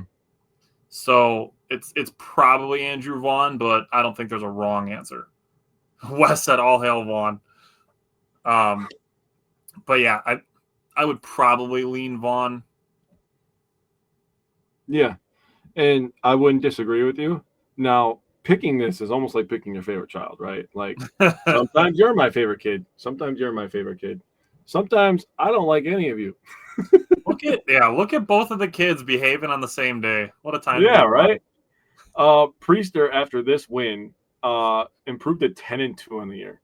So it's probably Andrew Vaughn, but I don't think there's a wrong answer. Wes said all hail Vaughn. But yeah, I would probably lean Vaughn. Yeah, and I wouldn't disagree with you. Now, picking this is almost like picking your favorite child, right? Like sometimes you're my favorite kid. Sometimes you're my favorite kid. Sometimes I don't like any of you. Look at both of the kids behaving on the same day. What a time! Yeah, right. Priester after this win improved to 10-2 on the year.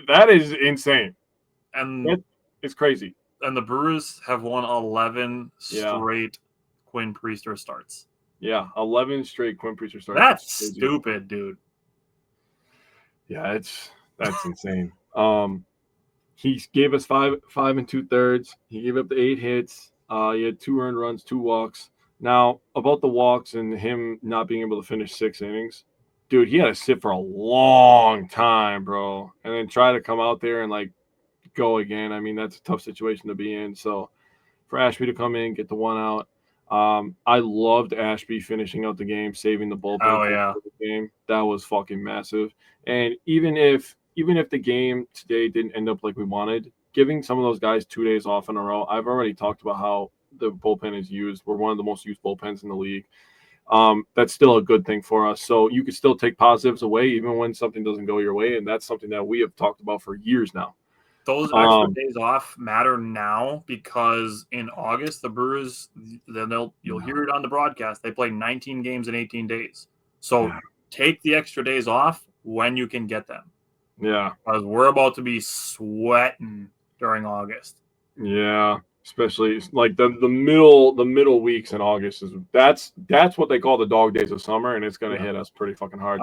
That is insane, and it's crazy. And the Brewers have won 11 straight Quinn Priester starts. Yeah, 11 straight Quinn Priester starts. That's stupid, dude. Yeah, that's insane. He gave us 5 2/3. He gave up the 8 hits. He had 2 earned runs, 2 walks. Now, about the walks and him not being able to finish 6 innings, dude, he had to sit for a long time, bro, and then try to come out there and like go again. I mean, that's a tough situation to be in. So for Ashby to come in, get the 1 out. I loved Ashby finishing out the game, saving the bullpen. Oh yeah, the game that was fucking massive. And even if the game today didn't end up like we wanted, giving some of those guys 2 days off in a row, I've already talked about how the bullpen is used. We're one of the most used bullpens in the league. That's still a good thing for us. So you could still take positives away even when something doesn't go your way, and that's something that we have talked about for years now. Those extra days off matter now because in August, the Brewers, you'll hear it on the broadcast, they play 19 games in 18 days. So take the extra days off when you can get them. Yeah. Because we're about to be sweating during August. Yeah. Especially like the middle weeks in August that's what they call the dog days of summer, and it's going to hit us pretty fucking hard.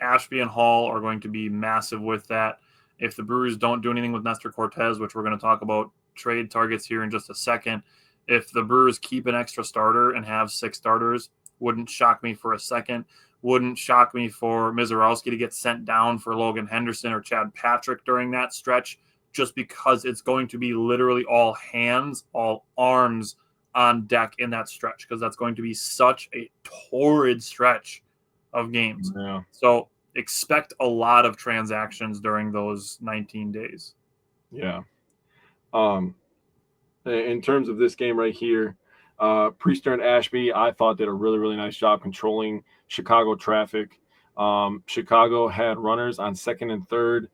Ashby and Hall are going to be massive with that. If the Brewers don't do anything with Nestor Cortez, which we're going to talk about trade targets here in just a second, if the Brewers keep an extra starter and have 6 starters, wouldn't shock me for a second. Wouldn't shock me for Mizorowski to get sent down for Logan Henderson or Chad Patrick during that stretch, just because it's going to be literally all hands, all arms on deck in that stretch, because that's going to be such a torrid stretch of games. Yeah. So expect a lot of transactions during those 19 days. Yeah. In terms of this game right here, Priester and Ashby, I thought did a really, really nice job controlling Chicago traffic. Chicago had runners on 2nd and 3rd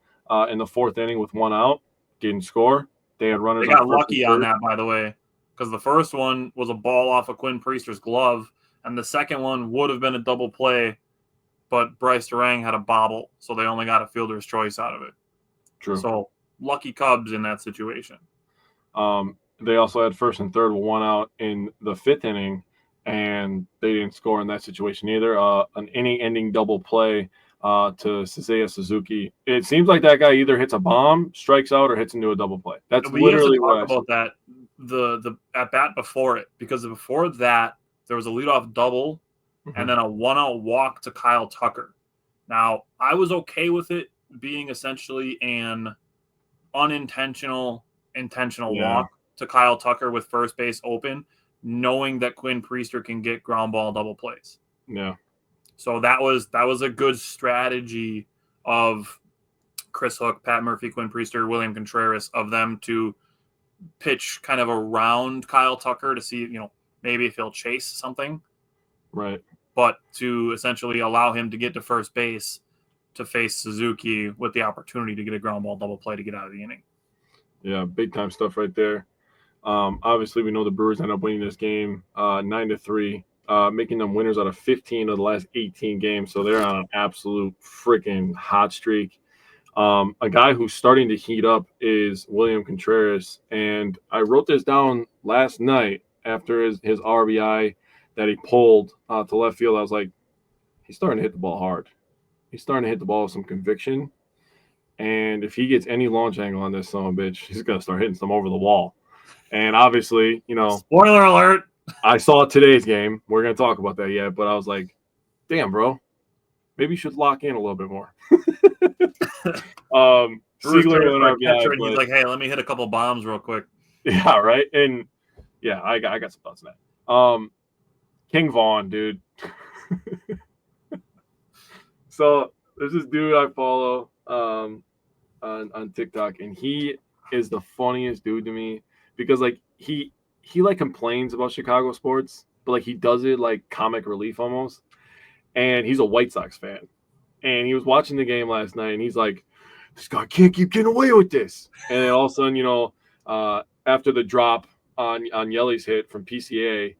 in the 4th inning with 1 out. Didn't score. They had runners. They got lucky on that, by the way, because the first one was a ball off of Quinn Priester's glove, and the second one would have been a double play, but Bryce Durang had a bobble, so they only got a fielder's choice out of it. True. So lucky Cubs in that situation. They also had 1st and 3rd with 1 out in the 5th inning, and they didn't score in that situation either. An inning-ending double play to Seiya Suzuki. It seems like that guy either hits a bomb, strikes out, or hits into a double play. That's literally what I have to talk about that. The at bat before it, because before that there was a leadoff double. Mm-hmm. And then a 1-out walk to Kyle Tucker. Now, I was okay with it being essentially an intentional walk to Kyle Tucker with first base open, knowing that Quinn Priester can get ground ball double plays. Yeah. So that was a good strategy of Chris Hook, Pat Murphy, Quinn Priester, William Contreras, of them to pitch kind of around Kyle Tucker to see, maybe if he'll chase something. Right. But to essentially allow him to get to first base to face Suzuki with the opportunity to get a ground ball double play to get out of the inning. Yeah, big time stuff right there. Obviously, we know the Brewers end up winning this game 9-3, making them winners out of 15 of the last 18 games. So they're on an absolute freaking hot streak. A guy who's starting to heat up is William Contreras. And I wrote this down last night after his RBI that he pulled to left field. I was like, he's starting to hit the ball hard. He's starting to hit the ball with some conviction. And if he gets any launch angle on this son of a bitch, he's going to start hitting some over the wall. And obviously, Spoiler alert. I saw today's game. We're going to talk about that yet, but I was like, damn, bro. Maybe you should lock in a little bit more. Siegler was our guy, and he's like, hey, let me hit a couple bombs real quick. Yeah, right. And yeah, I got some thoughts on that. King Vaughn, dude. So there's this dude I follow on TikTok, and he is the funniest dude to me because like he like complains about Chicago sports, but like he does it like comic relief almost. And he's a White Sox fan. And he was watching the game last night, and he's like, this guy can't keep getting away with this. And then all of a sudden, you know, after the drop on Yelly's hit from PCA,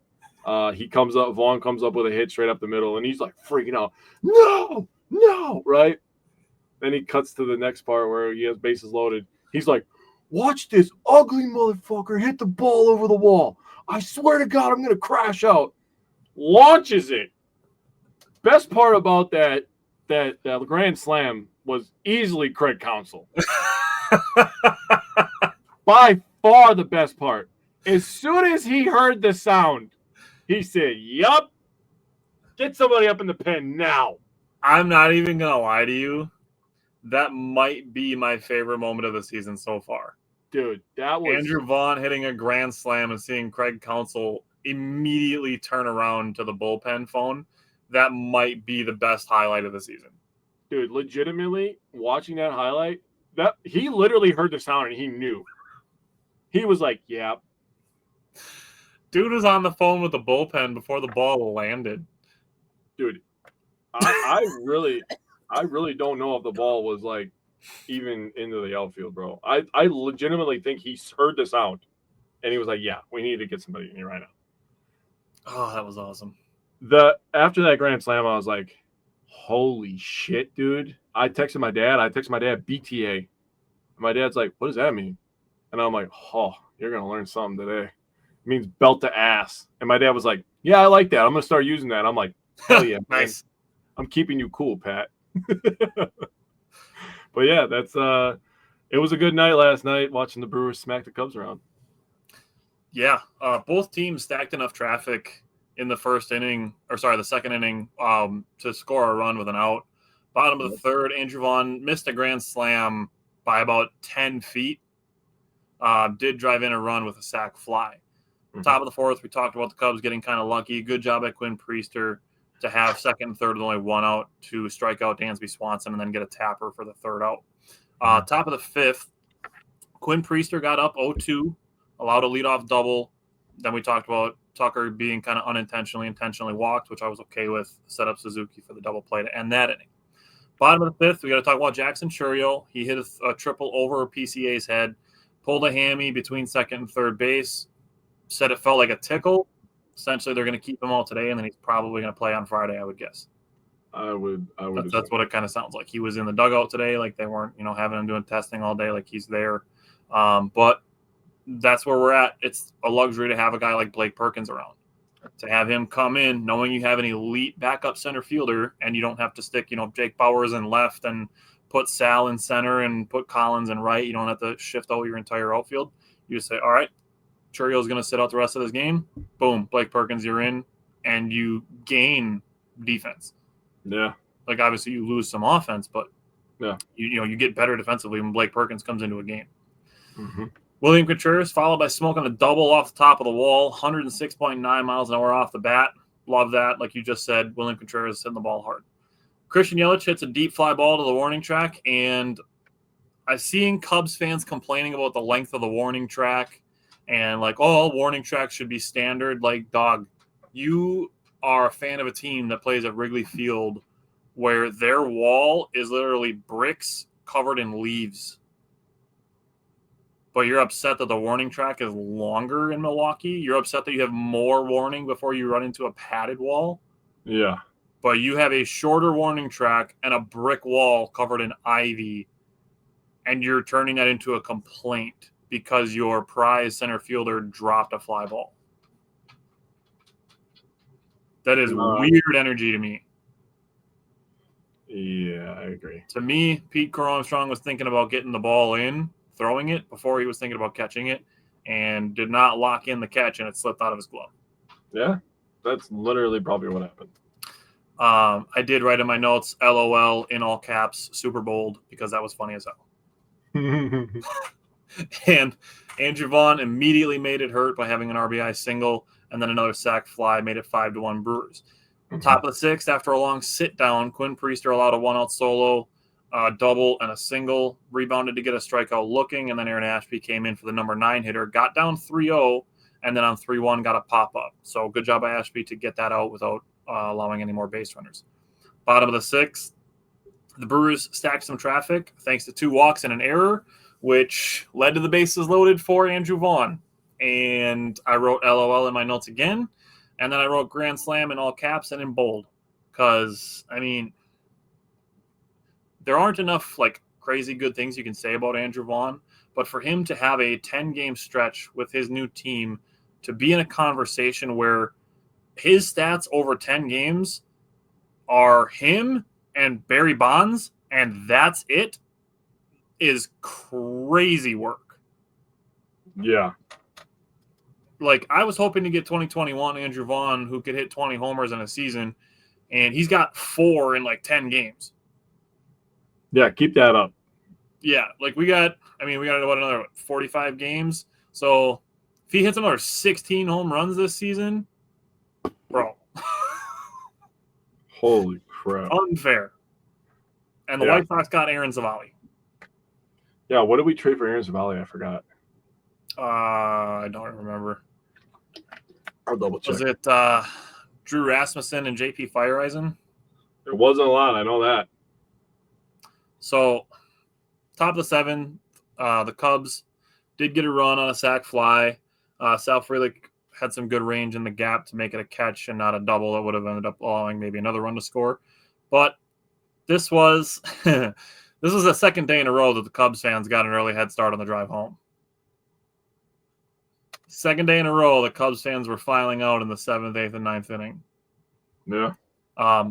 Vaughn comes up with a hit straight up the middle, and he's like freaking out. No, right? Then he cuts to the next part where he has bases loaded. He's like, watch this ugly motherfucker hit the ball over the wall. I swear to God, I'm going to crash out. Launches it. Best part about that grand slam was easily Craig Counsell. By far the best part. As soon as he heard the sound, he said, yup, get somebody up in the pen now. I'm not even going to lie to you. That might be my favorite moment of the season so far. Dude, that was... Andrew Vaughn hitting a grand slam and seeing Craig Counsell immediately turn around to the bullpen phone. That might be the best highlight of the season. Dude, legitimately, watching that highlight, that he literally heard the sound and he knew. He was like, yeah. Dude was on the phone with the bullpen before the ball landed. Dude, I really don't know if the ball was like even into the outfield, bro. I legitimately think he heard the sound and he was like, yeah, we need to get somebody in here right now. Oh, that was awesome. After that grand slam, I was like, holy shit, dude. I texted my dad BTA. And my dad's like, what does that mean? And I'm like, oh, you're going to learn something today. It means belt to ass. And my dad was like, yeah, I like that. I'm going to start using that. I'm like, hell yeah. Nice. I'm keeping you cool, Pat. But yeah, it was a good night last night watching the Brewers smack the Cubs around. Yeah, both teams stacked enough traffic in the the second inning, to score a run with an out. Bottom of the third, Andrew Vaughn missed a grand slam by about 10 feet. Did drive in a run with a sac fly. Mm-hmm. Top of the fourth, we talked about the Cubs getting kind of lucky. Good job by Quinn Priester to have second and third with only one out to strike out Dansby Swanson and then get a tapper for the third out. Top of the fifth, Quinn Priester got up 0-2, allowed a leadoff double. Then we talked about Tucker being kind of intentionally walked, which I was okay with. Set up Suzuki for the double play to end that inning. Bottom of the fifth, we got to talk about Jackson Chourio. He hit a triple over PCA's head, pulled a hammy between second and third base, said it felt like a tickle. Essentially, they're going to keep him all today, and then he's probably going to play on Friday, I would guess. I would. That's what it kind of sounds like. He was in the dugout today, like they weren't, having him doing testing all day, like he's there. But that's where we're at. It's a luxury to have a guy like Blake Perkins around. To have him come in knowing you have an elite backup center fielder and you don't have to stick, Jake Bowers in left and put Sal in center and put Collins in right. You don't have to shift out your entire outfield. You just say, all right, Chourio's going to sit out the rest of this game. Boom, Blake Perkins, you're in, and you gain defense. Yeah. Like, obviously, you lose some offense, but yeah, you get better defensively when Blake Perkins comes into a game. Mm-hmm. William Contreras followed by smoking a double off the top of the wall, 106.9 miles an hour off the bat. Love that. Like you just said, William Contreras hitting the ball hard. Christian Yelich hits a deep fly ball to the warning track, and I've seen Cubs fans complaining about the length of the warning track and like, oh, warning tracks should be standard. Like, dog, you are a fan of a team that plays at Wrigley Field where their wall is literally bricks covered in leaves. But you're upset that the warning track is longer in Milwaukee. You're upset that you have more warning before you run into a padded wall. Yeah. But you have a shorter warning track and a brick wall covered in ivy, and you're turning that into a complaint because your prize center fielder dropped a fly ball. That is weird energy to me. Yeah, I agree. To me, Pete Crow Armstrong was thinking about getting the ball in, throwing it before he was thinking about catching it, and did not lock in the catch, and it slipped out of his glove. Yeah, that's literally probably what happened. I did write in my notes, LOL in all caps, super bold, because that was funny as hell. And Andrew Vaughn immediately made it hurt by having an RBI single, and then another sac fly made it 5-1 Brewers. Top of the sixth, after a long sit down, Quinn Priester allowed a 1-out solo, double, and a single, rebounded to get a strikeout looking, and then Aaron Ashby came in for the number 9 hitter, got down 3-0, and then on 3-1 got a pop up. So good job by Ashby to get that out without allowing any more base runners. Bottom of the sixth, the Brewers stacked some traffic thanks to 2 walks and an error, which led to the bases loaded for Andrew Vaughn. And I wrote LOL in my notes again. And then I wrote grand slam in all caps and in bold. Because, I mean, there aren't enough like crazy good things you can say about Andrew Vaughn. But for him to have a 10-game stretch with his new team, to be in a conversation where his stats over 10 games are him and Barry Bonds, and that's it, is crazy work. Yeah. Like, I was hoping to get 2021 Andrew Vaughn, who could hit 20 homers in a season, and he's got 4 in, like, 10 games. Yeah, keep that up. Yeah, like, we got another 45 games. So, if he hits another 16 home runs this season, bro. Holy crap. Unfair. And the White Sox got Aaron Zavalli. Yeah, what did we trade for Aaron Zavalli? I forgot. I don't remember. I'll double check. Was it Drew Rasmussen and JP Fireeisen? It wasn't a lot. I know that. So, top of the 7th, the Cubs did get a run on a sac fly. Sal Frelick had some good range in the gap to make it a catch and not a double that would have ended up allowing maybe another run to score. But this was the second day in a row that the Cubs fans got an early head start on the drive home. Second day in a row, the Cubs fans were filing out in the 7th, 8th, and 9th inning. Yeah.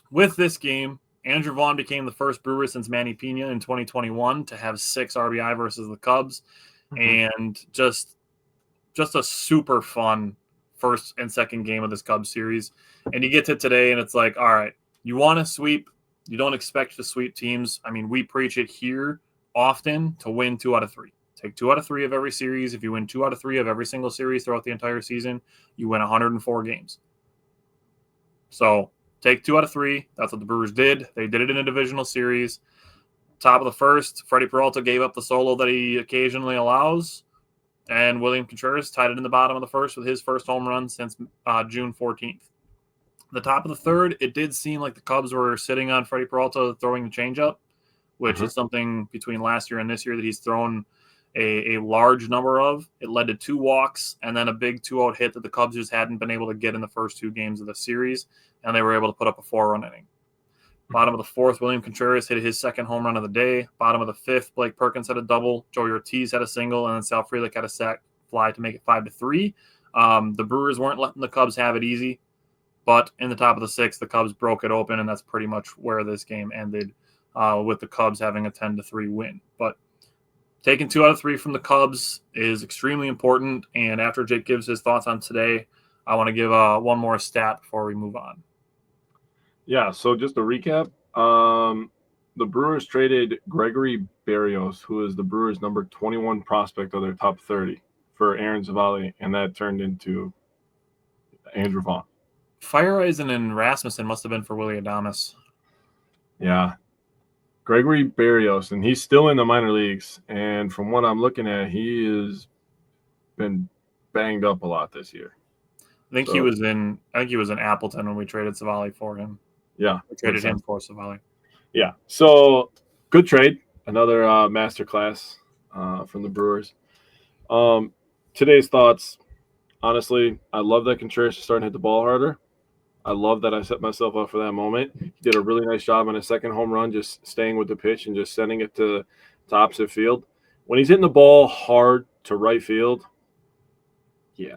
With this game, Andrew Vaughn became the first Brewer since Manny Pena in 2021 to have 6 RBI versus the Cubs, and just a super fun first and second game of this Cubs series. And you get to today, and it's like, all right, you want to sweep. You don't expect to sweep teams. I mean, we preach it here often to win 2 out of 3. Take 2 out of 3 of every series. If you win 2 out of 3 of every single series throughout the entire season, you win 104 games. So take 2 out of 3. That's what the Brewers did. They did it in a divisional series. Top of the first, Freddie Peralta gave up the solo that he occasionally allows, and William Contreras tied it in the bottom of the first with his first home run since June 14th. The top of the third, it did seem like the Cubs were sitting on Freddie Peralta throwing the changeup, which is something between last year and this year that he's thrown a large number of. It led to 2 walks and then a big 2-out hit that the Cubs just hadn't been able to get in the first 2 games of the series, and they were able to put up a 4-run inning. Bottom of the 4th, William Contreras hit his second home run of the day. Bottom of the 5th, Blake Perkins had a double. Joey Ortiz had a single, and then Sal Frelick had a sac fly to make it 5-3. The Brewers weren't letting the Cubs have it easy, but in the top of the 6th, the Cubs broke it open, and that's pretty much where this game ended, with the Cubs having a 10-3 win. But taking 2 out of 3 from the Cubs is extremely important, and after Jake gives his thoughts on today, I want to give one more stat before we move on. Yeah, so just to recap, the Brewers traded Gregory Berrios, who is the Brewers' number 21 prospect of their top 30, for Aaron Zavalli, and that turned into Andrew Vaughn. Fireeisen and Rasmussen must have been for Willy Adames. Yeah. Gregory Berrios, and he's still in the minor leagues, and from what I'm looking at, he has been banged up a lot this year. I think he was in Appleton when we traded Zavalli for him. Yeah. We traded him for Zavalli. Yeah. So good trade. Another masterclass from the Brewers. Today's thoughts. Honestly, I love that Contreras is starting to hit the ball harder. I love that I set myself up for that moment. He did a really nice job on his second home run, just staying with the pitch and just sending it to opposite field. When he's hitting the ball hard to right field, yeah.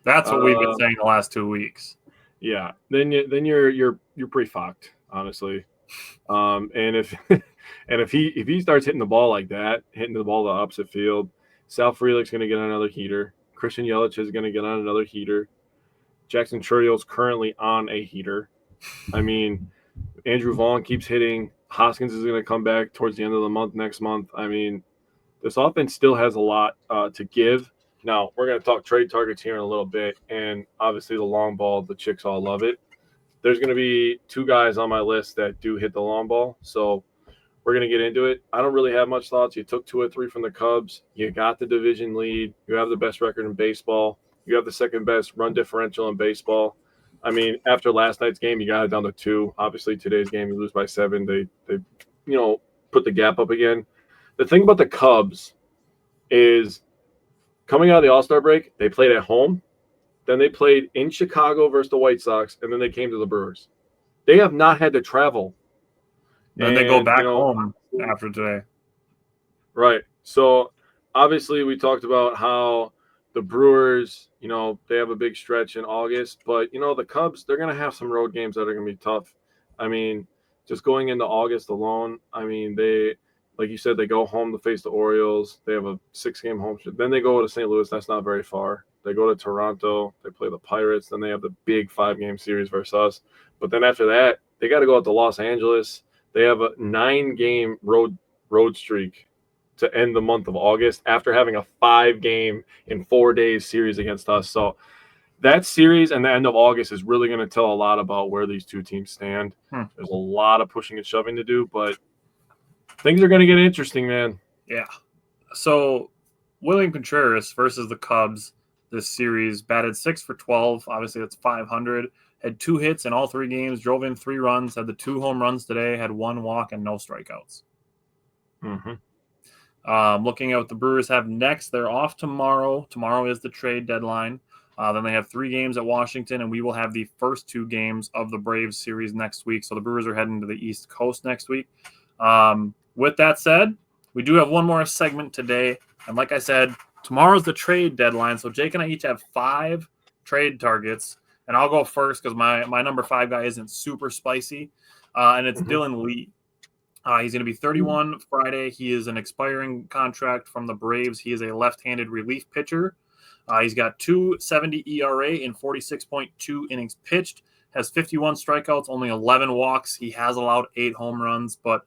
That's what we've been saying the last 2 weeks. Yeah, then you're pretty fucked, honestly. And if he starts hitting the ball like that, hitting the ball to the opposite field, Sal Frelick's going to get another heater. Christian Yelich is going to get on another heater. Jackson Churrio's currently on a heater. I mean, Andrew Vaughn keeps hitting. Hoskins is going to come back towards the end of the month next month. I mean, this offense still has a lot to give. Now, we're going to talk trade targets here in a little bit, and obviously the long ball, the chicks all love it. There's going to be 2 guys on my list that do hit the long ball, so we're going to get into it. I don't really have much thoughts. You took 2 or 3 from the Cubs. You got the division lead. You have the best record in baseball. You have the second best run differential in baseball. I mean, after last night's game, you got it down to 2. Obviously, today's game, you lose by 7. They put the gap up again. The thing about the Cubs is coming out of the All-Star break, they played at home. Then they played in Chicago versus the White Sox, and then they came to the Brewers. They have not had to travel. Then they go back home after today. Right. So, obviously, we talked about how the Brewers, they have a big stretch in August. But, the Cubs, they're going to have some road games that are going to be tough. I mean, just going into August alone, I mean, they, like you said, they go home to face the Orioles. They have a 6-game home stretch. Then they go to St. Louis. That's not very far. They go to Toronto. They play the Pirates. Then they have the big 5-game series versus us. But then after that, they got to go out to Los Angeles. They have a 9-game road streak to end the month of August after having a 5-game in 4 days series against us. So that series and the end of August is really going to tell a lot about where these 2 teams stand. There's a lot of pushing and shoving to do, but things are going to get interesting, man. Yeah. So William Contreras versus the Cubs this series batted 6 for 12. Obviously, that's 500. Had 2 hits in all 3 games, drove in 3 runs, had the 2 home runs today, had 1 walk and no strikeouts. Looking at what the Brewers have next, they're off tomorrow. Tomorrow is the trade deadline. Then they have 3 games at Washington, and we will have the first 2 games of the Braves series next week. So the Brewers are heading to the East Coast next week. With that said, we do have one more segment today. And like I said, tomorrow's the trade deadline. So Jake and I each have 5 trade targets. And I'll go first because my number 5 guy isn't super spicy. And it's Dylan Lee. He's going to be 31 Friday. He is an expiring contract from the Braves. He is a left-handed relief pitcher. He's got 2.70 ERA in 46.2 innings pitched, has 51 strikeouts, only 11 walks. He has allowed 8 home runs, but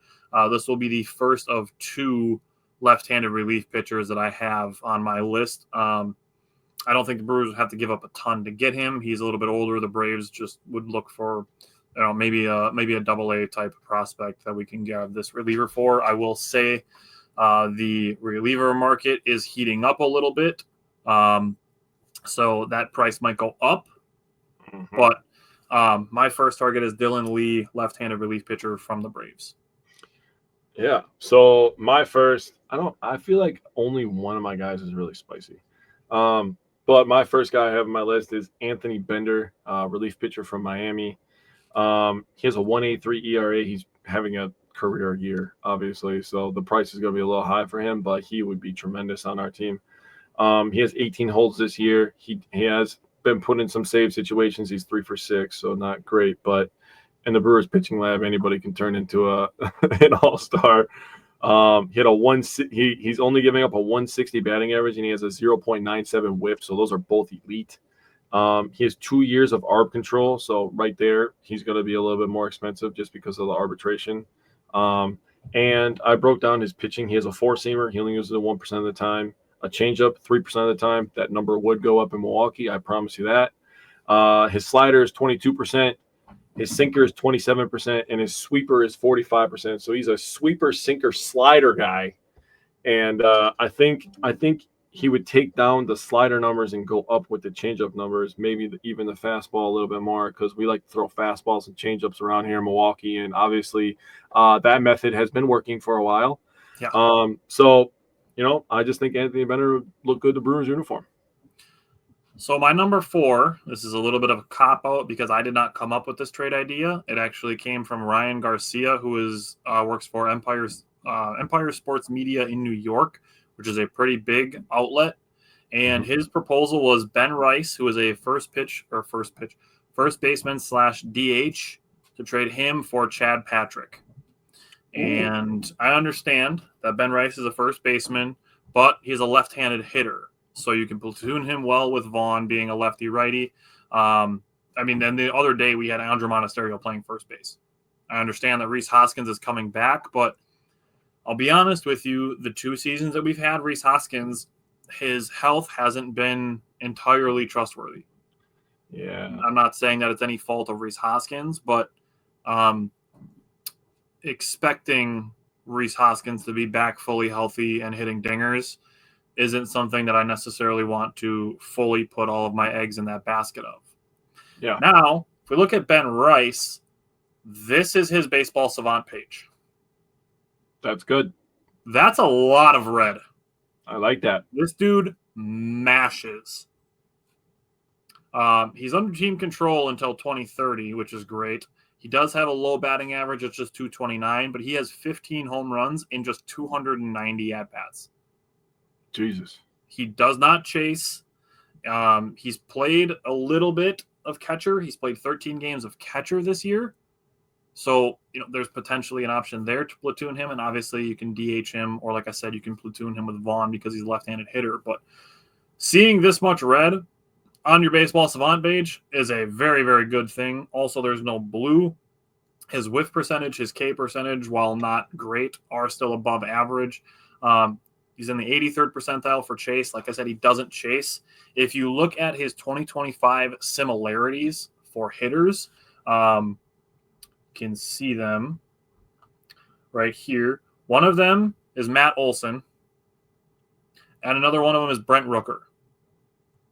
this will be the first of 2 left-handed relief pitchers that I have on my list. I don't think the Brewers would have to give up a ton to get him. He's a little bit older. The Braves just would look for maybe a double-A type of prospect that we can get this reliever for. I will say the reliever market is heating up a little bit. So that price might go up. But my first target is Dylan Lee, left-handed relief pitcher from the Braves. Yeah. So my first, I feel like only one of my guys is really spicy. But my first guy I have on my list is Anthony Bender, relief pitcher from Miami. He has a 1.83 ERA. He's having a career year, obviously. So the price is going to be a little high for him, but he would be tremendous on our team. He has 18 holds this year. He has been put in some save situations. He's 3 for 6, so not great. But in the Brewers pitching lab, anybody can turn into an all-star. He had he's only giving up a 160 batting average, and he has a 0.97 whip. So those are both elite. He has 2 years of ARB control. So right there, he's going to be a little bit more expensive just because of the arbitration. And I broke down his pitching. He has a 4-seamer. He only uses it 1% of the time. A changeup 3% of the time. That number would go up in Milwaukee. I promise you that. His slider is 22%. His sinker is 27%, and his sweeper is 45%. So he's a sweeper, sinker, slider guy. And I think he would take down the slider numbers and go up with the changeup numbers, maybe even the fastball a little bit more, because we like to throw fastballs and changeups around here in Milwaukee. And obviously that method has been working for a while. Yeah. So, I just think Anthony Bender would look good in the Brewers uniform. So my number 4, this is a little bit of a cop-out because I did not come up with this trade idea. It actually came from Ryan Garcia, who works for Empire Sports Media in New York, which is a pretty big outlet. And his proposal was Ben Rice, who is a first baseman / DH, to trade him for Chad Patrick. And I understand that Ben Rice is a first baseman, but he's a left-handed hitter. So you can platoon him well with Vaughn being a lefty-righty. I mean, then the other day we had Andrew Monasterio playing first base. I understand that Rhys Hoskins is coming back, but I'll be honest with you, the 2 seasons that we've had Rhys Hoskins, his health hasn't been entirely trustworthy. Yeah. I'm not saying that it's any fault of Rhys Hoskins, but expecting Rhys Hoskins to be back fully healthy and hitting dingers isn't something that I necessarily want to fully put all of my eggs in that basket of. Yeah. Now, if we look at Ben Rice, this is his Baseball Savant page. That's good. That's a lot of red. I like that. This dude mashes. He's under team control until 2030, which is great. He does have a low batting average. It's just 229, but he has 15 home runs in just 290 at-bats. Jesus. He does not chase. He's played a little bit of catcher. He's played 13 games of catcher this year. So, there's potentially an option there to platoon him, and obviously you can DH him, or like I said, you can platoon him with Vaughn because he's a left-handed hitter. But seeing this much red on your Baseball Savant page is a very, very good thing. Also, there's no blue. His whiff percentage, his K percentage, while not great, are still above average. He's in the 83rd percentile for chase. Like I said, he doesn't chase. If you look at his 2025 similarities for hitters, can see them right here. One of them is Matt Olson, and another one of them is Brent Rooker.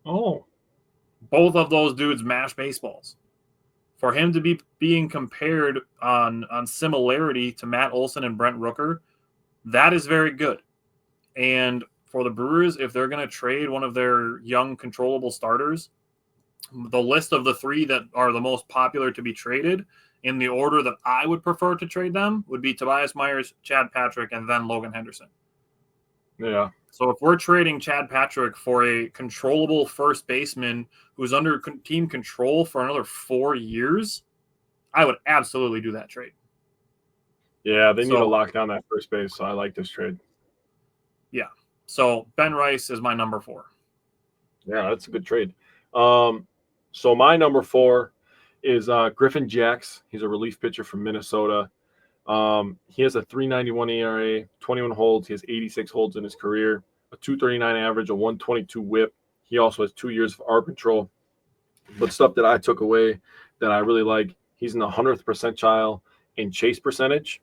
Oh. Both of those dudes mash baseballs. For him to be being compared on similarity to Matt Olson and Brent Rooker, that is very good. And for the Brewers, if they're going to trade one of their young controllable starters, the list of the 3 that are the most popular to be traded in the order that I would prefer to trade them would be Tobias Myers, Chad Patrick, and then Logan Henderson. Yeah. So if we're trading Chad Patrick for a controllable first baseman who's under team control for another 4 years, I would absolutely do that trade. Yeah, they need to lock down that first base, so I like this trade. Yeah. So Ben Rice is my number 4. Yeah, that's a good trade. So my number 4 is Griffin Jacks. He's a relief pitcher from Minnesota. He has a 3.91 ERA, 21 holds. He has 86 holds in his career, a 239 average, a 122 whip. He also has 2 years of arm control. But stuff that I took away that I really like, he's in the 100th percentile in chase percentage.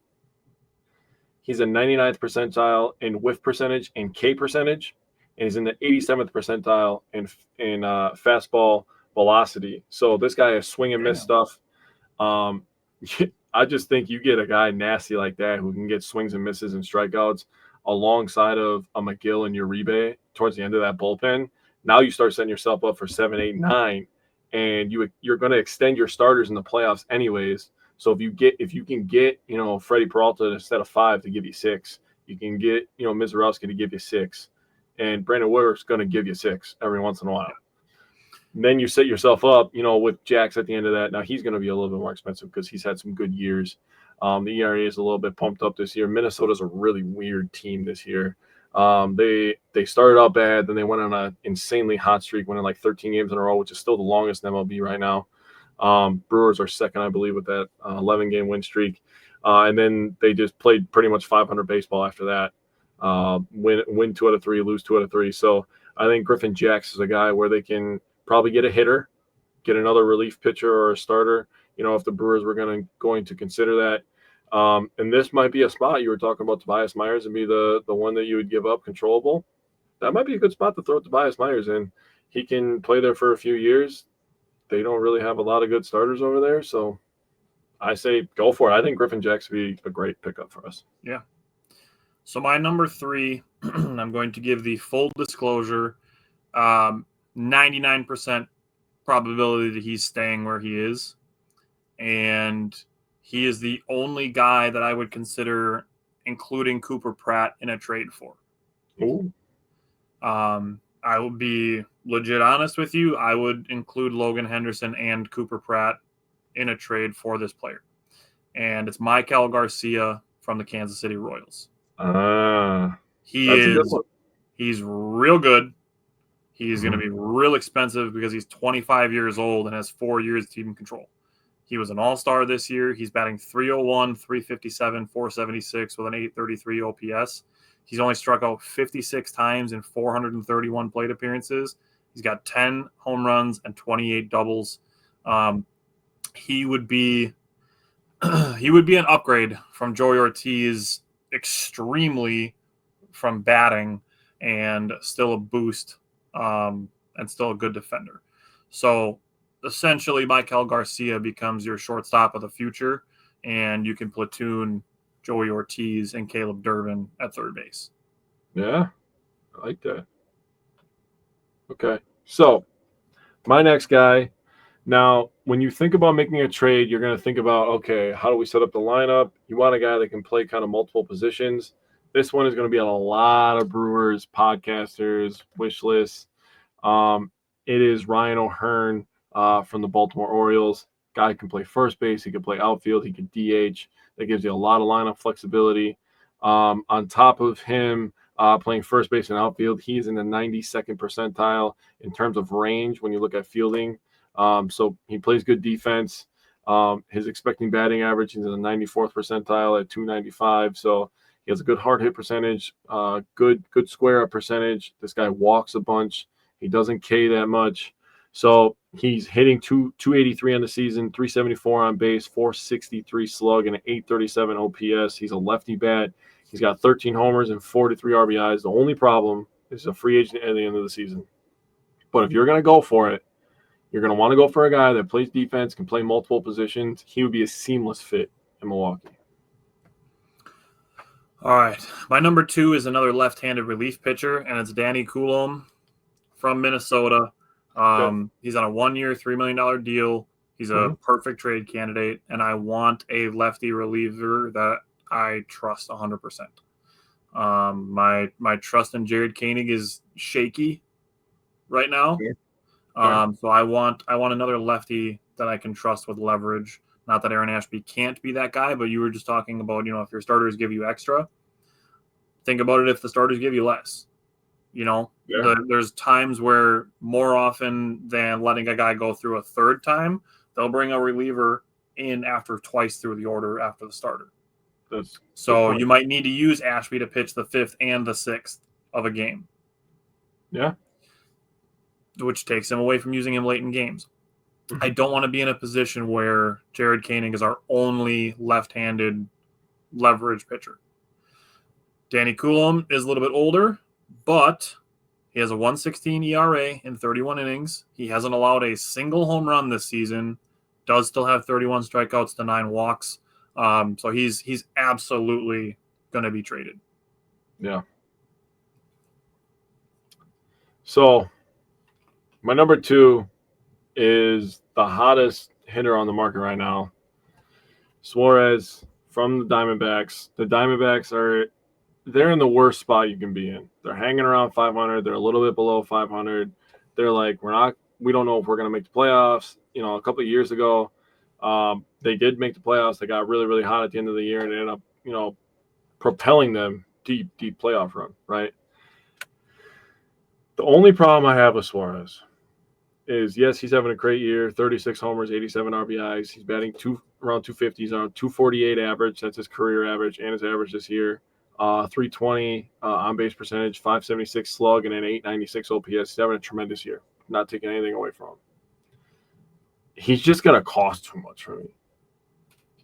He's in 99th percentile in whiff percentage and K percentage. And he's in the 87th percentile in fastball velocity. So this guy has swing and miss stuff. I just think you get a guy nasty like that who can get swings and misses and strikeouts alongside of a McGill and Uribe towards the end of that bullpen. Now you start setting yourself up for 7, 8, 9, and you're going to extend your starters in the playoffs anyways. So if you can get Freddie Peralta instead of 5 to give you 6, you can get Mizorowski to give you 6, and Brandon Woodruff's going to give you 6 every once in a while. And then you set yourself up, with Jax at the end of that. Now he's going to be a little bit more expensive because he's had some good years. The ERA is a little bit pumped up this year. Minnesota's a really weird team this year. They started out bad, then they went on an insanely hot streak, winning like 13 games in a row, which is still the longest in MLB right now. Brewers are second, I believe, with that 11-game win streak. And then they just played pretty much 500 baseball after that. Win 2 out of 3, lose 2 out of 3. So I think Griffin Jacks is a guy where they can probably get a hitter, get another relief pitcher or a starter, if the Brewers were going to consider that. And this might be a spot. You were talking about Tobias Myers and be the one that you would give up controllable. That might be a good spot to throw Tobias Myers in. He can play there for a few years. They don't really have a lot of good starters over there, so I say go for it. I think Griffin Jacks would be a great pickup for us. Yeah. So my number 3, I'm going to give the full disclosure, 99% probability that he's staying where he is. And he is the only guy that I would consider including Cooper Pratt in a trade for. Ooh. I will be legit honest with you. I would include Logan Henderson and Cooper Pratt in a trade for this player. And it's Maikel Garcia from the Kansas City Royals. He's real good. He's going to be real expensive because he's 25 years old and has 4 years of team control. He was an all-star this year. He's batting .301, .357, .476 with an .833 OPS. He's only struck out 56 times in 431 plate appearances. He's got 10 home runs and 28 doubles. He would be an upgrade from Joey Ortiz, extremely from batting, and still a boost, and still a good defender. So essentially, Michael Garcia becomes your shortstop of the future, and you can platoon Joey Ortiz and Caleb Durbin at third base. Yeah, I like that. Okay, so my next guy. Now, when you think about making a trade, you're going to think about, okay, how do we set up the lineup? You want a guy that can play kind of multiple positions. This one is going to be on a lot of Brewers, podcasters, wish lists. It is Ryan O'Hearn from the Baltimore Orioles. Guy can play first base. He can play outfield. He can DH. That gives you a lot of lineup flexibility. On top of him playing first base and outfield, he's in the 92nd percentile in terms of range when you look at fielding. So he plays good defense. His expecting batting average is in the 94th percentile at 295. So he has a good hard hit percentage, good square up percentage. This guy walks a bunch. He doesn't K that much. So he's hitting 283 on the season, 374 on base, 463 slug, and an 837 OPS. He's a lefty bat. He's got 13 homers and 43 RBIs. The only problem is he's a free agent at the end of the season. But if you're going to go for it, you're going to want to go for a guy that plays defense, can play multiple positions. He would be a seamless fit in Milwaukee. All right. My number 2 is another left-handed relief pitcher, and it's Danny Coulombe from Minnesota. He's on a 1-year, $3 million deal. He's a perfect trade candidate, and I want a lefty reliever that I trust 100%. My trust in Jared Koenig is shaky right now. So I want another lefty that I can trust with leverage. Not that Aaron Ashby can't be that guy, but you were just talking about, if your starters give you extra, think about it if the starters give you less. There's times where more often than letting a guy go through a third time, they'll bring a reliever in after twice through the order after the starter. So you might need to use Ashby to pitch the 5th and the 6th of a game. Yeah. Which takes him away from using him late in games. I don't want to be in a position where Jared Koenig is our only left-handed leverage pitcher. Danny Coulombe is a little bit older, but he has a 1.16 ERA in 31 innings. He hasn't allowed a single home run this season. Does still have 31 strikeouts to 9 walks. So he's absolutely going to be traded. Yeah. So my number 2 is the hottest hitter on the market right now, Suarez from the Diamondbacks. The Diamondbacks they're in the worst spot you can be in. They're hanging around 500. They're a little bit below 500. They're like, we don't know if we're going to make the playoffs. A couple of years ago, they did make the playoffs. They got really, really hot at the end of the year and ended up, propelling them deep playoff run, right? The only problem I have with Suarez is, yes, he's having a great year, 36 homers, 87 RBIs. He's batting around 250. He's on 248 average. That's his career average and his average this year. 320 on-base percentage, 576 slug, and an 896 OPS. He's having a tremendous year. Not taking anything away from him. He's just going to cost too much for me.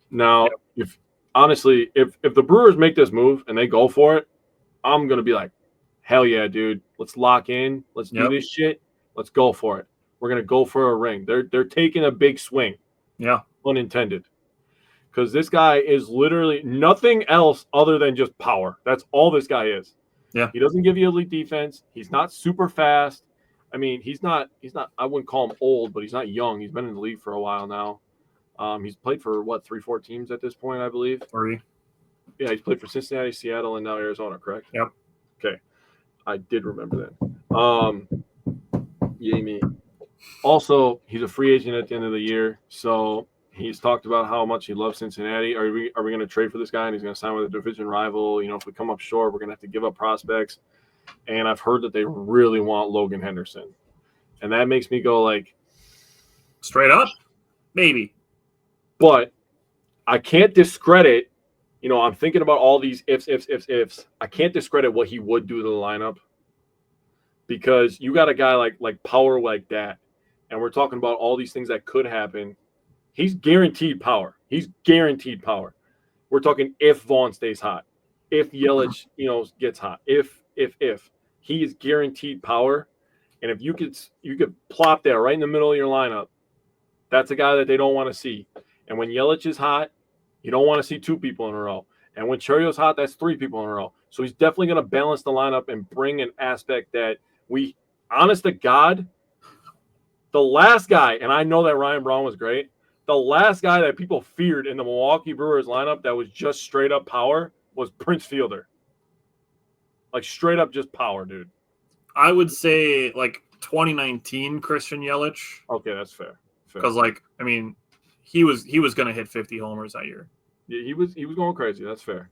Now, if the Brewers make this move and they go for it, I'm going to be like, hell yeah, dude. Let's lock in. Let's do this shit. Let's go for it. We're going to go for a ring. They're taking a big swing. Yeah. Unintended. Because this guy is literally nothing else other than just power. That's all this guy is. Yeah. He doesn't give you elite defense. He's not super fast. I mean, he's not, I wouldn't call him old, but he's not young. He's been in the league for a while now. He's played for 3-4 teams at this point, I believe. 3. Yeah, he's played for Cincinnati, Seattle, and now Arizona, correct? Yep. Okay. I did remember that. Yay me. Also, he's a free agent at the end of the year, so he's talked about how much he loves Cincinnati. Are we going to trade for this guy and he's going to sign with a division rival? If we come up short, we're going to have to give up prospects. and I've heard that they really want Logan Henderson. And that makes me go like, straight up, maybe. But I can't discredit, I'm thinking about all these ifs. I can't discredit what he would do to the lineup because you got a guy like power like that, and we're talking about all these things that could happen. He's guaranteed power. We're talking if Vaughn stays hot, if Yelich, gets hot, if he is guaranteed power, and if you could plop that right in the middle of your lineup, that's a guy that they don't want to see. And when Yelich is hot, you don't want to see 2 people in a row. And when Churio's hot, that's 3 people in a row. So he's definitely going to balance the lineup and bring an aspect that we, honest to God, the last guy, and I know that Ryan Braun was great, the last guy that people feared in the Milwaukee Brewers lineup that was just straight up power was Prince Fielder. Like straight up just power, dude. I would say like 2019 Christian Yelich. Okay, that's fair. Because he was going to hit 50 homers that year. Yeah, he was going crazy. That's fair.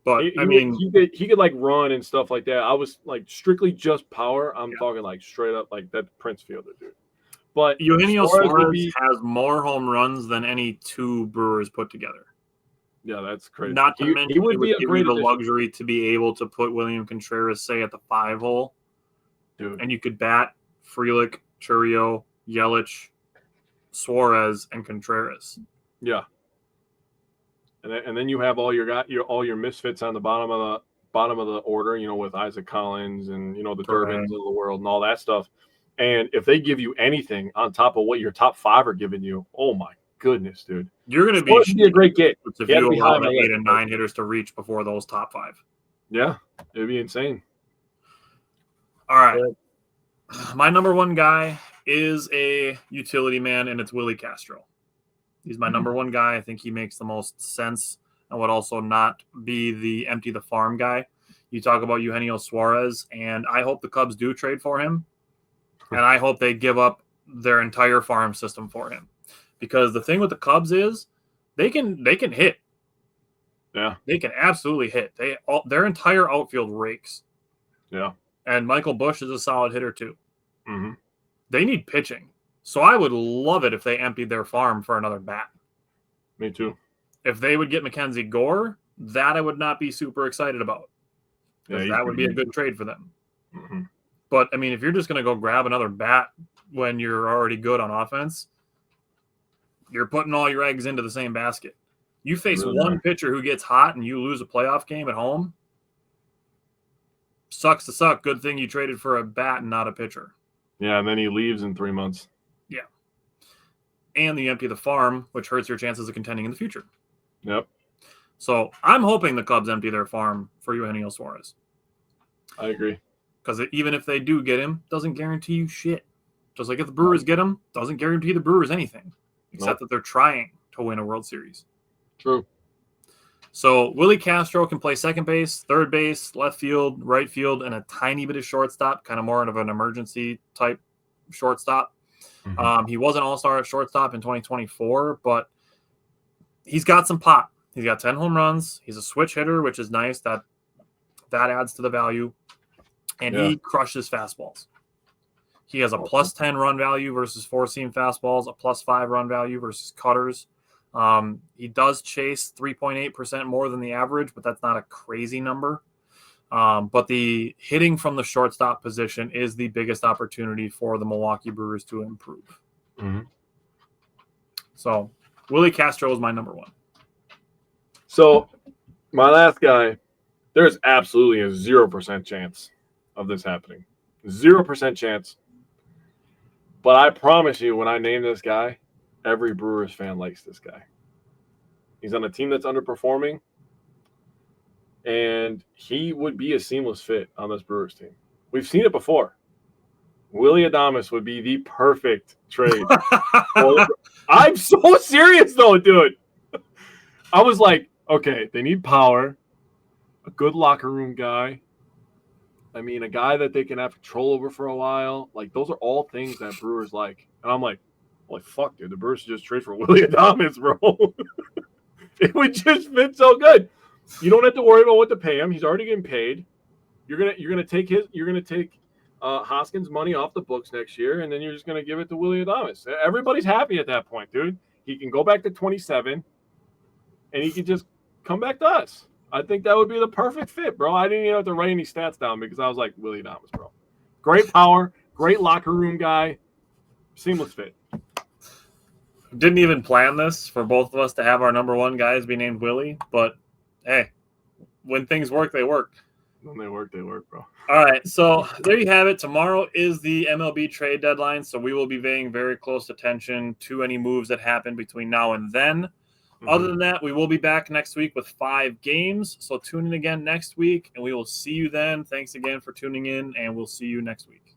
But he could like run and stuff like that. I was like strictly just power. I'm talking like straight up like that Prince Fielder, dude. But Eugenio Suarez has more home runs than any 2 Brewers put together. Yeah, that's crazy. Not to mention, he would be a great the luxury to be able to put William Contreras, say, at the 5 hole, dude, and you could bat Frelick, Churio, Yelich, Suarez, and Contreras. Yeah. And then you have all your misfits on the bottom of the order, with Isaac Collins and the Durbins of the world and all that stuff. And if they give you anything on top of what your top 5 are giving you, oh my goodness, dude, you're going to be a great get. If you allow 8 and 9 hitters to reach before those top 5. Yeah, it'd be insane. All right, my number 1 guy is a utility man, and it's Willie Castro. He's my number 1 guy. I think he makes the most sense and would also not be the empty the farm guy. You talk about Eugenio Suarez, and I hope the Cubs do trade for him, and I hope they give up their entire farm system for him. Because the thing with the Cubs is they can hit. Yeah. They can absolutely hit. Their entire outfield rakes. Yeah. And Michael Busch is a solid hitter too. Mm-hmm. They need pitching. So I would love it if they emptied their farm for another bat. Me too. If they would get Mackenzie Gore, that I would not be super excited about. Because that would be a good trade for them. Mm-hmm. But, if you're just going to go grab another bat when you're already good on offense, you're putting all your eggs into the same basket. You face one pitcher who gets hot and you lose a playoff game at home. Sucks to suck. Good thing you traded for a bat and not a pitcher. Yeah, and then he leaves in 3 months. Yeah. And you empty the farm, which hurts your chances of contending in the future. Yep. So I'm hoping the Cubs empty their farm for Eugenio Suarez. I agree. Because even if they do get him, doesn't guarantee you shit. Just like if the Brewers get him, doesn't guarantee the Brewers anything. Except that they're trying to win a World Series. True. So Willie Castro can play second base, third base, left field, right field, and a tiny bit of shortstop, kind of more of an emergency type shortstop. Mm-hmm. He was an all-star at shortstop in 2024, but he's got some pop. He's got 10 home runs. He's a switch hitter, which is nice. That adds to the value. And he crushes fastballs. He has a plus 10 run value versus four-seam fastballs, a plus 5 run value versus cutters. He does chase 3.8% more than the average, but that's not a crazy number. But the hitting from the shortstop position is the biggest opportunity for the Milwaukee Brewers to improve. Mm-hmm. So Willie Castro is my number 1. So my last guy, there's absolutely a 0% chance of this happening. 0% chance. But I promise you, when I name this guy, every Brewers fan likes this guy. He's on a team that's underperforming, and he would be a seamless fit on this Brewers team. We've seen it before. Willie Adames would be the perfect trade. I'm so serious, though, dude. I was like, okay, they need power, a good locker room guy. A guy that they can have control over for a while. Like, those are all things that Brewers like. And I'm like, fuck, dude, the Brewers should just trade for Willie Adames, bro. It would just fit so good. You don't have to worry about what to pay him. He's already getting paid. You're gonna take Hoskins' money off the books next year, and then you're just gonna give it to Willie Adames. Everybody's happy at that point, dude. He can go back to 27, and he can just come back to us. I think that would be the perfect fit, bro. I didn't even have to write any stats down because I was like, Willie Adames, bro. Great power, great locker room guy, seamless fit. Didn't even plan this for both of us to have our number one guys be named Willie, but hey, when things work, they work. When they work, bro. All right, so there you have it. Tomorrow is the MLB trade deadline, so we will be paying very close attention to any moves that happen between now and then. Other than that, we will be back next week with 5 games, so tune in again next week, and we will see you then. Thanks again for tuning in, and we'll see you next week.